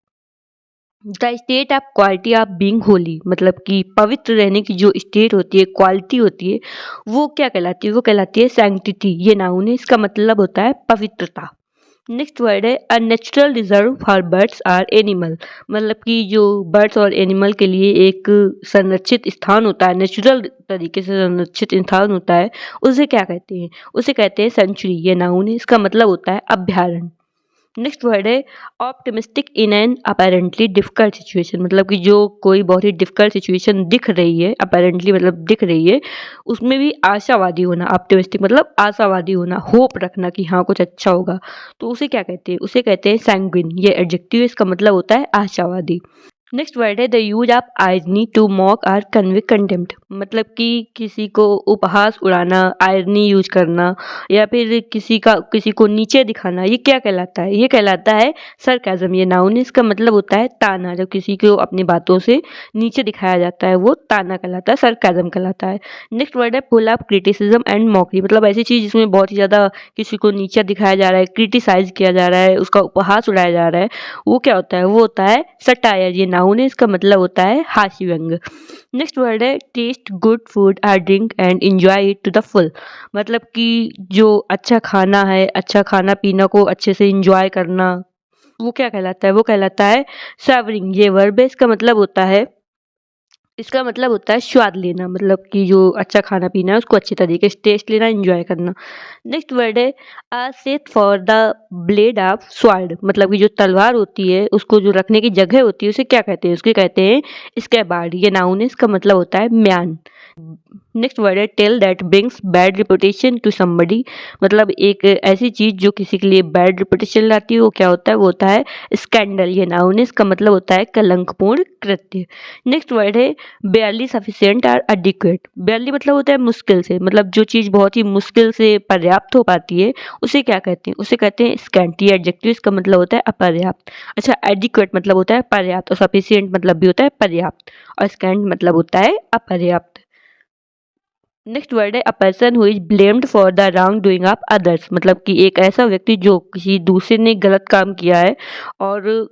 the state of quality of being Holi, मतलब कि पवित्र रहने की जो स्टेट होती है, क्वालिटी होती है, वो क्या कहलाती है? वो कहलाती है सैंक्टिटी। ये नाउन है, इसका मतलब होता है पवित्रता। नेक्स्ट वर्ड है a natural reserve for birds or animal, मतलब कि जो बर्ड्स और एनिमल के लिए एक संरक्षित स्थान होता है, नेचुरल तरीके से संरक्षित स्थान होता है, उसे क्या कहते हैं? उसे कहते हैं सेंचुरी। ये नाउन है, इसका मतलब होता है अभ्यारण्य। नेक्स्ट वर्ड है optimistic in an apparently difficult situation, मतलब कि जो कोई बहुत ही डिफिकल्ट सिचुएशन दिख रही है, अपेरेंटली मतलब दिख रही है, उसमें भी आशावादी होना। ऑप्टिमिस्टिक मतलब आशावादी होना, होप रखना कि हाँ कुछ अच्छा होगा, तो उसे क्या कहते हैं? उसे कहते हैं सैंग्विन। ये एडजेक्टिव, इसका मतलब होता है आशावादी। नेक्स्ट वर्ड है the use of irony to mock or convey contempt, मतलब कि किसी को उपहास उड़ाना, आयरनी यूज करना, या फिर किसी को नीचे दिखाना, ये क्या कहलाता है? ये कहलाता है सरकाज़म। ये नाउन है, इसका मतलब होता है ताना। जब किसी को अपनी बातों से नीचे दिखाया जाता है, वो ताना कहलाता है, सरकाज़म कहलाता है। नेक्स्ट वर्ड है full of criticism and mockery, मतलब ऐसी चीज जिसमें बहुत ही ज्यादा किसी को नीचा दिखाया जा रहा है, क्रिटिसाइज किया जा रहा है, उसका उपहास उड़ाया जा रहा है, वो क्या होता है? वो होता है सटायर। ये नाउन है, इसका मतलब होता है हास्य व्यंग। नेक्स्ट वर्ड है taste good food or drink and enjoy it to the full, मतलब कि जो अच्छा खाना है, अच्छा खाना पीना को अच्छे से एंजॉय करना, वो क्या कहलाता है? वो कहलाता है सैवरिंग। ये वर्ब है, इसका मतलब होता है स्वाद लेना, मतलब कि जो अच्छा खाना पीना है उसको अच्छे तरीके से टेस्ट लेना, एंजॉय करना। नेक्स्ट वर्ड है a set for the blade of sword, मतलब कि जो तलवार होती है उसको जो रखने की जगह होती है उसे क्या कहते हैं? उसके कहते हैं स्कैबार्ड। ये नाउन है, इसका मतलब होता है म्यान। नेक्स्ट वर्ड है tale that brings bad reputation to somebody, मतलब एक ऐसी चीज जो किसी के लिए बैड रिपुटेशन लाती है, वो क्या होता है? वो होता है स्कैंडल। ये नाउन है, इसका मतलब होता है कलंकपूर्ण कृत्य। नेक्स्ट वर्ड है बेयरली सफिशिएंट और एडिक्वेट, बेयरली मतलब होता है मुश्किल से, मतलब जो चीज बहुत ही मुश्किल से पर्याप्त हो पाती है उसे क्या कहते हैं? उसे कहते हैं स्कैंट। ये एडजेक्टिव, इसका मतलब होता है अपर्याप्त। अच्छा, एडिक्वेट मतलब होता है पर्याप्त, और सफिशिएंट मतलब भी होता है पर्याप्त, और स्कैंट मतलब होता है अपर्याप्त। नेक्स्ट वर्ड है a person who is blamed for the wrong doing of others, मतलब कि एक ऐसा व्यक्ति जो किसी दूसरे ने गलत काम किया है, और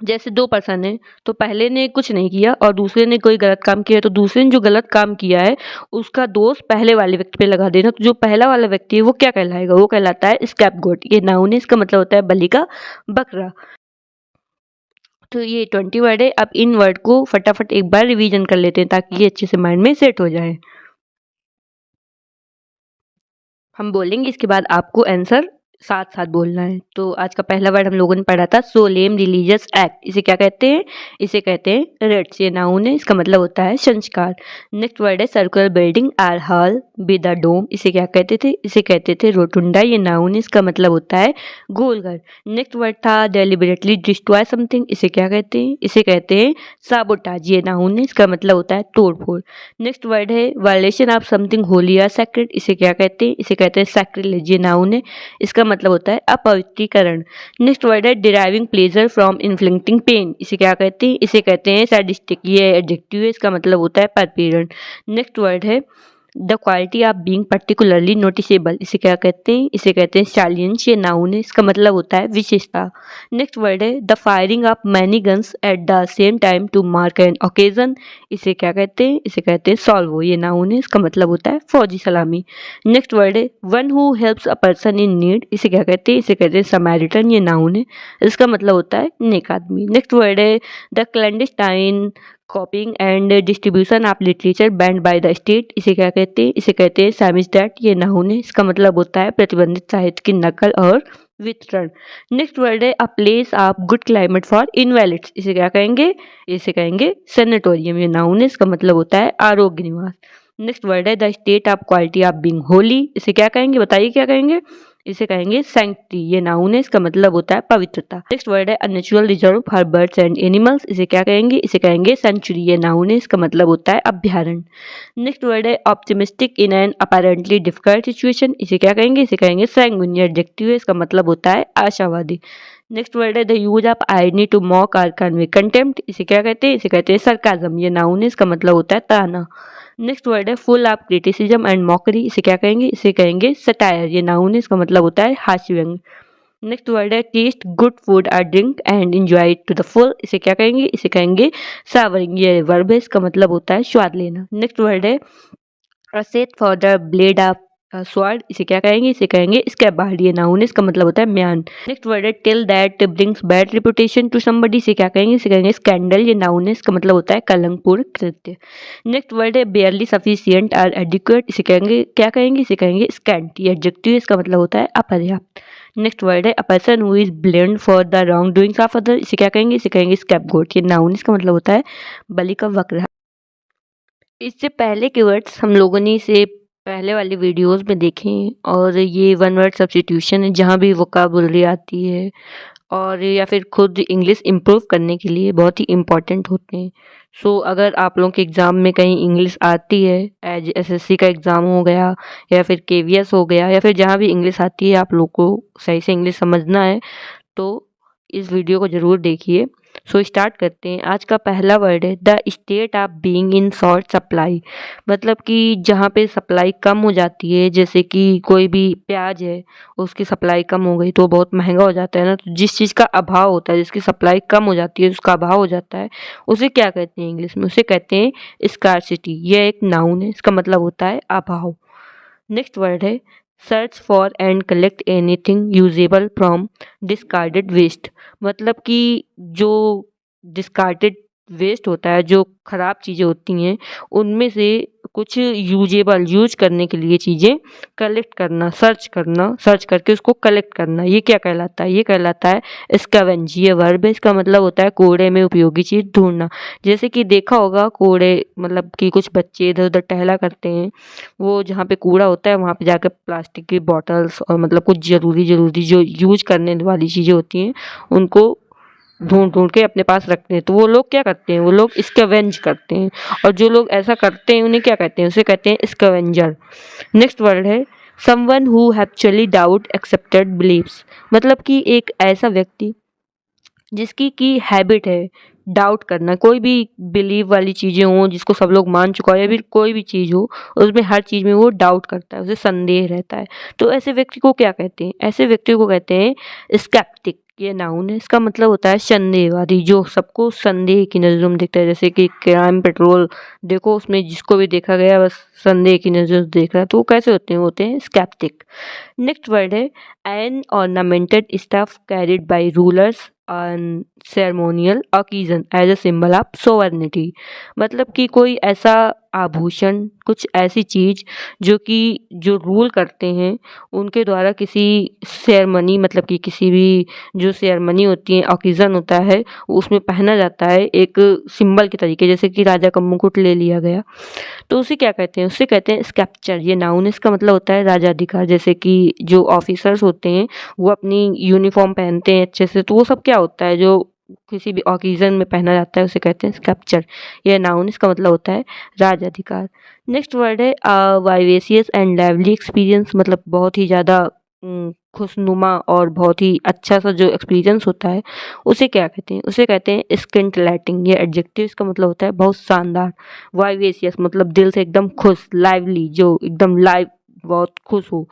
जैसे दो पर्सन है, तो पहले ने कुछ नहीं किया और दूसरे ने कोई गलत काम किया, तो दूसरे ने जो गलत काम किया है उसका दोष पहले वाले व्यक्ति पे लगा देना, तो जो पहला वाला व्यक्ति है वो क्या कहलाएगा? वो कहलाता है स्कैपगोट। ये नाउन है, इसका मतलब होता है बलि का बकरा। तो ये 20 वर्ड है। अब इन वर्ड को फटाफट एक बार रिवीजन कर लेते हैं ताकि ये अच्छे से माइंड में सेट हो जाए। हम बोलेंगे, इसके बाद आपको आंसर साथ साथ बोलना है। तो आज का पहला वर्ड हम लोगों ने पढ़ा था सोलेम रिलीजियस एक्ट। इसे क्या कहते हैं? इसे कहते हैं रिट्स। ये नाउन है, इसका मतलब होता है संस्कार। नेक्स्ट वर्ड है circular building or hall with a dome. इसे क्या कहते थे? इसे कहते थे रोटुंडा। ये नाउन है, इसका मतलब होता है गोल घर। नेक्स्ट वर्ड था डेलिबरेटली डिस्ट्रॉय समथिंग। इसे क्या कहते हैं? इसे कहते हैं साबोटाज। ये नाउन है, इसका मतलब होता है तोड़फोड़। नेक्स्ट वर्ड है वायलेशन ऑफ समथिंग होली या सैक्रेड। इसे क्या कहते हैं? इसे कहते हैं सैक्रिलेज। ये नाउन है, इसका मतलब होता है अपवित्रीकरण। नेक्स्ट वर्ड है deriving pleasure from inflicting pain. इसे क्या कहते हैं? इसे कहते हैं सैडिस्टिक। ये एडजेक्टिव है, इसका मतलब होता है परपीड़न। नेक्स्ट वर्ड है the quality of being particularly noticeable. इसे क्या कहते हैं? इसे कहते हैं सैलियंस। ये नाउन है, इसका मतलब होता है विशेषता। नेक्स्ट वर्ड है the firing of many guns at the same time to mark an occasion. इसे क्या कहते हैं? इसे कहते हैं सॉल्वो। ये नाउन है, इसका मतलब होता है फौजी सलामी। नेक्स्ट वर्ड है one who helps a person in need. इसे क्या कहते हैं? इसे कहते हैं समैरिटन। ये नाउन है, इसका मतलब होता है नेक आदमी। नेक्स्ट वर्ड है the clandestine कॉपिंग and distribution of literature band by the state. इसे क्या कहते हैं? इसे कहते हैं सैमिज दैट। ये नाउन है, इसका मतलब होता है प्रतिबंधित साहित्य की नकल और वितरण। नेक्स्ट वर्ड है a place of good climate for invalids. इसे क्या कहेंगे? इसे कहेंगे सैनेटोरियम। ये नाउन है, इसका मतलब होता है आरोग्य निवास। नेक्स्ट वर्ड है the state of quality of being Holi. इसे क्या कहेंगे? बताइए क्या कहेंगे? इसे कहेंगे सैंक्टिटी। ये नाउन है, इसका मतलब होता है पवित्रता। नेक्स्ट वर्ड है a natural reserve for birds and animals. इसे क्या कहेंगे? इसे कहेंगे सेंचुरी। ये नाउन है, इसका मतलब होता है अभ्यारण्य। नेक्स्ट वर्ड है optimistic in an apparently difficult situation. इसे क्या कहेंगे? इसे कहेंगे सैंग्विन। ये एडजेक्टिव है, इसका मतलब होता है आशावादी। नेक्स्ट वर्ड है the use of irony to mock or convey contempt. इसे क्या कहते हैं? इसे कहते हैं सरकाजम। ये नाउन है, इसका मतलब होता है ताना। नेक्स्ट वर्ड है full of criticism and mockery. इसे क्या कहेंगे? इसे कहेंगे सटायर। ये नाउन है, इसका मतलब होता है हास्य व्यंग। नेक्स्ट वर्ड है टेस्ट गुड फूड और drink and enjoy it to the full. इसे क्या कहेंगे? इसे कहेंगे सावरिंग। ये वर्ब है, इसका मतलब होता है स्वाद लेना। नेक्स्ट वर्ड है a set for the blade of sword. इसे क्या कहेंगे? इसे कहेंगे स्कैबार्ड। ये नाउन है, इसका मतलब होता है म्यान। नेक्स्ट वर्ड है till that brings bad reputation to somebody. इसे क्या कहेंगे? इसे कहेंगे स्कैंडल। ये नाउन है, इसका मतलब होता है कलंकपूर्ण कृत्य। नेक्स्ट वर्ड है बेयरली सफिशिएंट और एडिक्वेट। इसे कहेंगे क्या कहेंगे? इसे कहेंगे स्कैंट। ये एडजेक्टिव, इसका मतलब होता है अपर्याप्त। नेक्स्ट वर्ड है a person who is blamed for the wrong doings of other. इसे क्या कहेंगे? इसे कहेंगे स्कैपगोट। ये नाउन, इसका मतलब होता है बलि का वक्र। इससे पहले के वर्ड्स हम लोगों ने इसे पहले वाली वीडियोस में देखे हैं, और ये वन वर्ड सब्स्टिट्यूशन है जहाँ भी वोकाबुलरी आती है और या फिर खुद इंग्लिश इम्प्रूव करने के लिए बहुत ही इम्पोर्टेंट होते हैं। सो अगर आप लोगों के एग्ज़ाम में कहीं इंग्लिश आती है, एज एसएससी का एग्ज़ाम हो गया या फिर केवीएस हो गया, या फिर जहाँ भी इंग्लिश आती है आप लोग को सही से इंग्लिश समझना है, तो इस वीडियो को ज़रूर देखिए। सो स्टार्ट करते हैं। आज का पहला वर्ड है the state of being in short supply. मतलब कि जहाँ पे सप्लाई कम हो जाती है, जैसे कि कोई भी प्याज है, उसकी सप्लाई कम हो गई तो बहुत महंगा हो जाता है ना। तो जिस चीज़ का अभाव होता है, जिसकी सप्लाई कम हो जाती है, उसका अभाव हो जाता है, उसे क्या कहते हैं इंग्लिश में? उसे कहते हैं स्कार्सिटी। यह एक नाउन है, इसका मतलब होता है अभाव। नेक्स्ट वर्ड है search for and collect anything usable from discarded waste. मतलब कि जो डिस्कार्डेड वेस्ट होता है, जो खराब चीज़ें होती हैं, उनमें से कुछ यूजेबल यूज करने के लिए चीज़ें कलेक्ट करना, सर्च करके उसको कलेक्ट करना, ये क्या कहलाता है? ये कहलाता है स्कैवेंज। ये वर्ब है, इसका मतलब होता है कूड़े में उपयोगी चीज़ ढूंढना। जैसे कि देखा होगा कूड़े, मतलब कि कुछ बच्चे इधर उधर टहला करते हैं, वो जहाँ पे कूड़ा होता है वहाँ पे जाकर प्लास्टिक की बॉटल्स और मतलब कुछ ज़रूरी जो यूज करने वाली चीज़ें होती हैं, उनको ढूंढ ढूंढ के अपने पास रखते हैं। तो वो लोग क्या करते हैं? वो लोग स्कैवेंज करते हैं। और जो लोग ऐसा करते हैं उन्हें क्या कहते हैं? उसे कहते हैं स्कैवेंजर। नेक्स्ट वर्ड है someone who actually doubt accepted believes. मतलब कि एक ऐसा व्यक्ति जिसकी की हैबिट है डाउट करना, कोई भी बिलीव वाली चीज़ें हों जिसको सब लोग मान चुका हो, या फिर कोई भी चीज़ हो उसमें हर चीज़ में वो डाउट करता है, उसे संदेह रहता है। तो ऐसे व्यक्ति को क्या कहते हैं? ऐसे व्यक्ति को कहते हैं स्केप्टिक। ये नाउन है, इसका मतलब होता है संदेहवादी, जो सबको संदेह की नज़रों में देखता है। जैसे कि क्राइम पेट्रोल देखो, उसमें जिसको भी देखा गया बस संदेह की नज़र से देख रहा है, तो वो कैसे होते हैं? होते हैं स्केप्टिक। नेक्स्ट वर्ड है an ornamented stuff carried by rulers on ceremonial occasion as a symbol of sovereignty. मतलब कि कोई ऐसा आभूषण, कुछ ऐसी चीज़ जो कि जो रूल करते हैं उनके द्वारा किसी सेरेमनी, मतलब कि किसी भी जो सेरेमनी होती है, ओकेजन होता है, उसमें पहना जाता है एक सिंबल के तरीके। जैसे कि राजा का मुकुट ले लिया गया, तो उसे क्या कहते हैं? उसे कहते हैं स्कैप्चर। ये नाउन, इसका मतलब होता है राजाधिकार। जैसे कि जो ऑफिसर्स होते हैं वो अपनी यूनिफॉर्म पहनते हैं अच्छे से, तो वो सब क्या होता है जो किसी भी ओकेजन में पहना जाता है उसे कहते हैं स्कैप्चर। यह नाउन, इसका मतलब होता है राजाधिकार। नेक्स्ट वर्ड है वाइवेसियस एंड लाइवली एक्सपीरियंस। मतलब बहुत ही ज़्यादा खुशनुमा और बहुत ही अच्छा सा जो एक्सपीरियंस होता है उसे क्या कहते हैं? उसे कहते हैं स्किंटलैटिंग। ये एडजेक्टिव, इसका मतलब होता है बहुत शानदार। वाइवेसियस मतलब दिल से एकदम खुश, लाइवली जो एकदम लाइव बहुत खुश हो,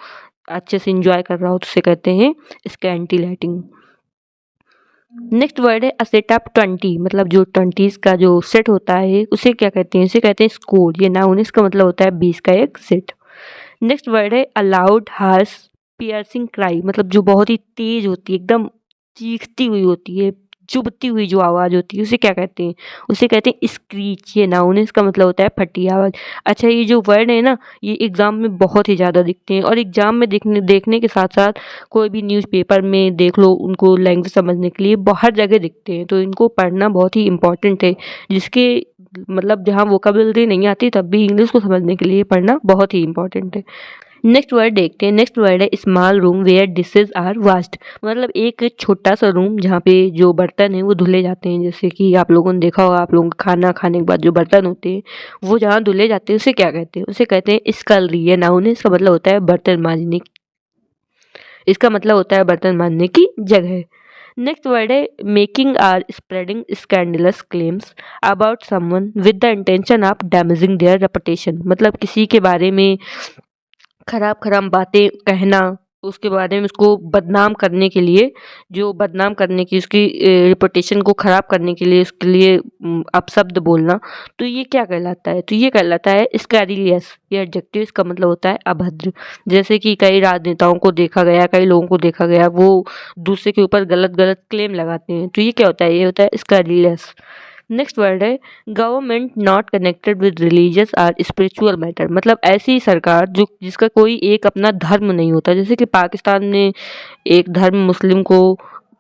अच्छे से इंजॉय कर रहा हो, तो उसे कहते हैं स्कैंटिलेटिंग। नेक्स्ट वर्ड है अ सेट ऑफ 20। मतलब जो 20s का जो सेट होता है उसे क्या कहते हैं? इसे कहते हैं स्कोर। ये नाउन, इसका मतलब होता है 20 का एक सेट। नेक्स्ट वर्ड है a loud harsh piercing cry. मतलब जो बहुत ही तेज होती है, एकदम चीखती हुई होती है, चुभती हुई जो आवाज़ होती है उसे क्या कहते हैं? उसे कहते हैं स्क्रीच। ये नाउन है, इसका मतलब होता है फटी आवाज़। अच्छा, ये जो वर्ड है ना, ये एग्ज़ाम में बहुत ही ज़्यादा दिखते हैं, और एग्ज़ाम में देखने के साथ साथ कोई भी न्यूज़पेपर में देख लो, उनको लैंग्वेज समझने के लिए हर जगह दिखते हैं। तो इनको पढ़ना बहुत ही इम्पोर्टेंट है, जिसके मतलब जहाँ वोकैब्युलरी नहीं आती तब भी इंग्लिश को समझने के लिए पढ़ना बहुत ही इम्पोर्टेंट है। नेक्स्ट वर्ड देखते हैं। नेक्स्ट वर्ड है small room where dishes are washed. मतलब एक छोटा सा रूम जहाँ पे जो बर्तन है वो धुले जाते हैं। जैसे कि आप लोगों ने देखा होगा, आप लोगों का खाना खाने के बाद जो बर्तन होते हैं वो जहाँ धुले जाते हैं उसे क्या कहते हैं? उसे कहते हैं स्कलरी। ये नाउन है, इसका मतलब होता है बर्तन मांजने, इसका मतलब होता है बर्तन मांजने की जगह। नेक्स्ट वर्ड है making or spreading scandalous claims about someone with the intention of damaging their reputation. मतलब किसी के बारे में खराब खराब बातें कहना, उसके बारे में उसको बदनाम करने के लिए, जो बदनाम करने की उसकी रेपुटेशन को खराब करने के लिए उसके लिए अपशब्द बोलना, तो ये क्या कहलाता है? तो ये कहलाता है स्कैरिलियस। ये एडजेक्टिव इसका मतलब होता है अभद्र। जैसे कि कई राजनेताओं को देखा गया, कई लोगों को देखा गया, वो दूसरे के ऊपर गलत गलत क्लेम लगाते हैं, तो ये क्या होता है? ये होता है स्कैरिलियस। नेक्स्ट वर्ड है government not connected with religious और स्पिरिचुअल मैटर। मतलब ऐसी सरकार जो जिसका कोई एक अपना धर्म नहीं होता। जैसे कि पाकिस्तान ने एक धर्म मुस्लिम को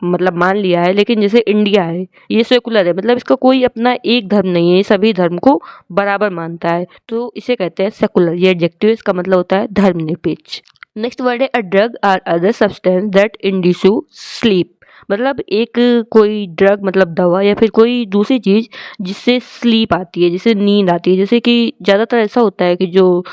मतलब मान लिया है, लेकिन जैसे इंडिया है ये सेकुलर है, मतलब इसका कोई अपना एक धर्म नहीं है, ये सभी धर्म को बराबर मानता है, तो इसे कहते हैं सेकुलर। ये एडजेक्टिव इसका मतलब होता है धर्मनिरपेक्ष। नेक्स्ट वर्ड है a drug or other substance that induce sleep. मतलब एक कोई ड्रग मतलब दवा या फिर कोई दूसरी चीज जिससे स्लीप आती है, जिससे नींद आती है। जैसे कि ज्यादातर ऐसा होता है कि जो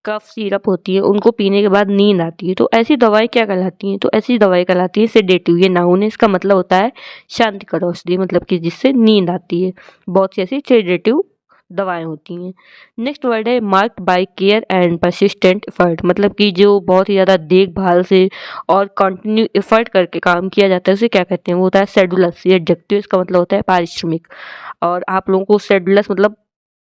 कफ सिरप होती है उनको पीने के बाद नींद आती है, तो ऐसी दवाएं क्या कहलाती हैं? तो ऐसी दवाएं कहलाती है सेडेटिव। ये नाउन है, इसका मतलब होता है शांतिकर औषधि, मतलब कि जिससे नींद आती है। बहुत सी ऐसी सेडेटिव दवाएं होती हैं। नेक्स्ट वर्ड है marked by care and persistent effort. मतलब कि जो बहुत ही ज़्यादा देखभाल से और कंटिन्यू एफर्ट करके काम किया जाता है उसे क्या कहते हैं? वो होता है शेड्यूलस। ये एडजेक्टिव इसका मतलब होता है पारिश्रमिक। और आप लोगों को शेड्यूलस मतलब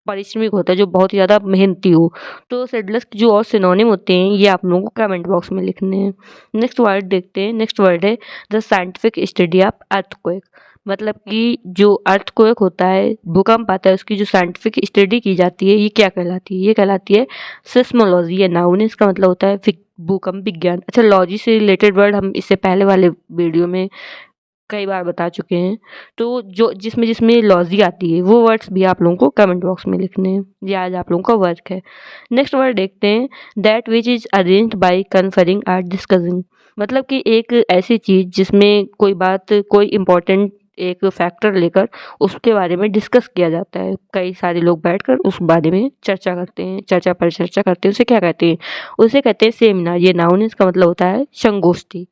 पारिश्रमिक होता है जो बहुत ही ज़्यादा मेहनती हो। तो शेड्यूलस के जो और सिनोनिम होते हैं ये आप लोगों को कमेंट बॉक्स में लिखने हैं। नेक्स्ट वर्ड देखते हैं। नेक्स्ट वर्ड है the scientific study of earthquake. मतलब कि जो अर्थक्वेक होता है, भूकंप आता है, उसकी जो साइंटिफिक स्टडी की जाती है ये क्या कहलाती है? ये कहलाती है सिस्मोलॉजी। ये नाउन है, इसका मतलब होता है भूकंप विज्ञान। अच्छा, लॉजी से रिलेटेड वर्ड हम इससे पहले वाले वीडियो में कई बार बता चुके हैं, तो जो जिसमें जिसमें लॉजी आती है वो वर्ड्स भी आप लोगों को कमेंट बॉक्स में लिखने हैं। ये आज आप लोगों का वर्क है। नेक्स्ट वर्ड देखते हैं that which is arranged by conferring or discussing. मतलब कि एक ऐसी चीज जिसमें कोई बात, कोई इम्पोर्टेंट एक फैक्टर लेकर उसके बारे में डिस्कस किया जाता है। कई सारे लोग बैठकर उस बारे में चर्चा करते हैं, चर्चा पर चर्चा करते हैं, उसे क्या कहते हैं? उसे कहते हैं सेमिनार। ये नाउन है, इसका मतलब होता है संगोष्ठी।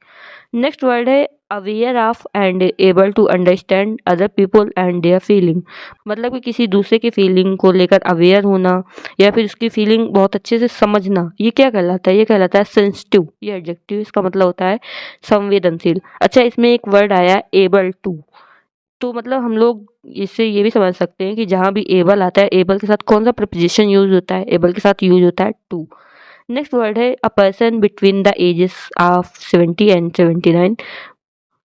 नेक्स्ट वर्ड है aware of and able to understand other people and their feeling. मतलब कि किसी दूसरे की फीलिंग को लेकर अवेयर होना या फिर उसकी फीलिंग बहुत अच्छे से समझना, ये क्या कहलाता है? ये कहलाता है सेंसिटिव। ये एडजेक्टिव इसका मतलब होता है संवेदनशील। अच्छा, इसमें एक वर्ड आया एबल टू, तो मतलब हम लोग इससे ये भी समझ सकते हैं कि जहाँ भी एबल आता है, एबल के साथ कौन सा प्रपोजिशन यूज होता है? एबल के साथ यूज होता है टू। नेक्स्ट वर्ड है a person between the ages of 70 and 79।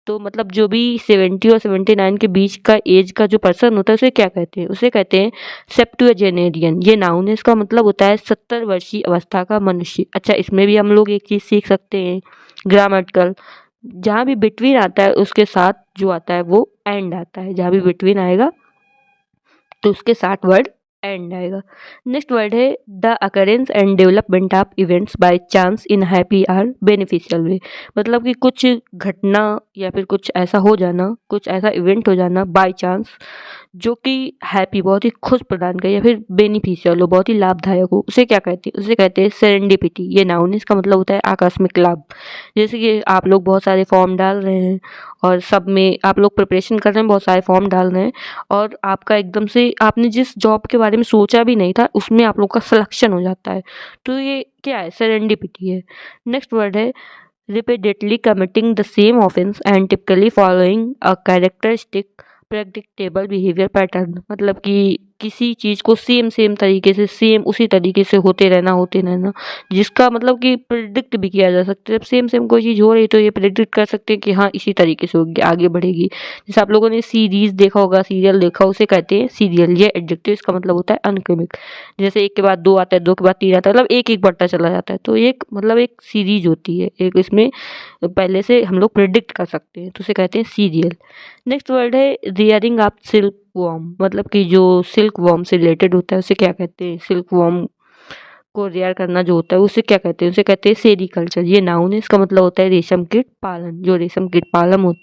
तो मतलब जो भी 70 और 79 के बीच का एज का जो पर्सन होता है उसे क्या कहते हैं? उसे कहते हैं सेप्टुअजेनेरियन। ये नाउन है, इसका मतलब होता है 70 वर्षीय अवस्था का मनुष्य। अच्छा, इसमें भी हम लोग एक चीज सीख सकते हैं ग्रामेटिकल। जहाँ भी बिटवीन आता है उसके साथ जो आता है वो एंड आता है। जहाँ भी बिटवीन आएगा तो उसके साथ वर्ड एंड आएगा। नेक्स्ट वर्ड है the occurrence and development of events by chance in happy or beneficial way. मतलब कि कुछ घटना या फिर कुछ ऐसा हो जाना, कुछ ऐसा इवेंट हो जाना बाय चांस जो कि हैप्पी बहुत ही खुश प्रदान करे या फिर बेनिफिशियल हो, बहुत ही लाभदायक हो, उसे क्या कहते हैं? उसे कहते हैं सेरेंडिपिटी। ये नाउन है, इसका मतलब होता है आकस्मिक लाभ। जैसे कि आप लोग बहुत सारे फॉर्म डाल रहे हैं और सब में आप लोग प्रिपरेशन कर रहे हैं, बहुत सारे फॉर्म डाल रहे हैं और आपका एकदम से आपने जिस जॉब के बारे में सोचा भी नहीं था उसमें आप लोग का सिलेक्शन हो जाता है, तो ये क्या है? सेरेंडिपिटी है। नेक्स्ट वर्ड है repeatedly committing the same offense and typically following a characteristic predictable behavior pattern। मतलब कि किसी चीज को सेम सेम तरीके से, सेम उसी तरीके से होते रहना, जिसका मतलब कि प्रिडिक्ट भी किया जा सकता है। जब सेम सेम कोई चीज हो रही है तो ये प्रिडिक्ट कर सकते हैं कि हाँ इसी तरीके से होगी, आगे बढ़ेगी। जैसे आप लोगों ने सीरीज देखा होगा, सीरियल देखा, उसे कहते हैं सीरियल। ये एडजेक्टिव इसका मतलब होता है अनक्रमिक। जैसे एक के बाद दो आता है, दो के बाद तीन आता है, मतलब एक एक बढ़ता चला जाता है, तो एक मतलब एक सीरीज होती है, एक इसमें पहले से हम लोग प्रिडिक्ट कर सकते हैं, तो उसे कहते हैं सीरियल। नेक्स्ट वर्ड है रियरिंग ऑफ सिल्क वॉर्म। मतलब कि जो सिल्क वॉर्म से रिलेटेड होता है उसे क्या कहते हैं? सिल्क वॉर्म को रियर करना जो होता है उसे क्या कहते हैं? उसे कहते हैं सेरीकल्चर। ये नाउन है, इसका मतलब होता है रेशम कीट पालन। जो रेशम कीट पालन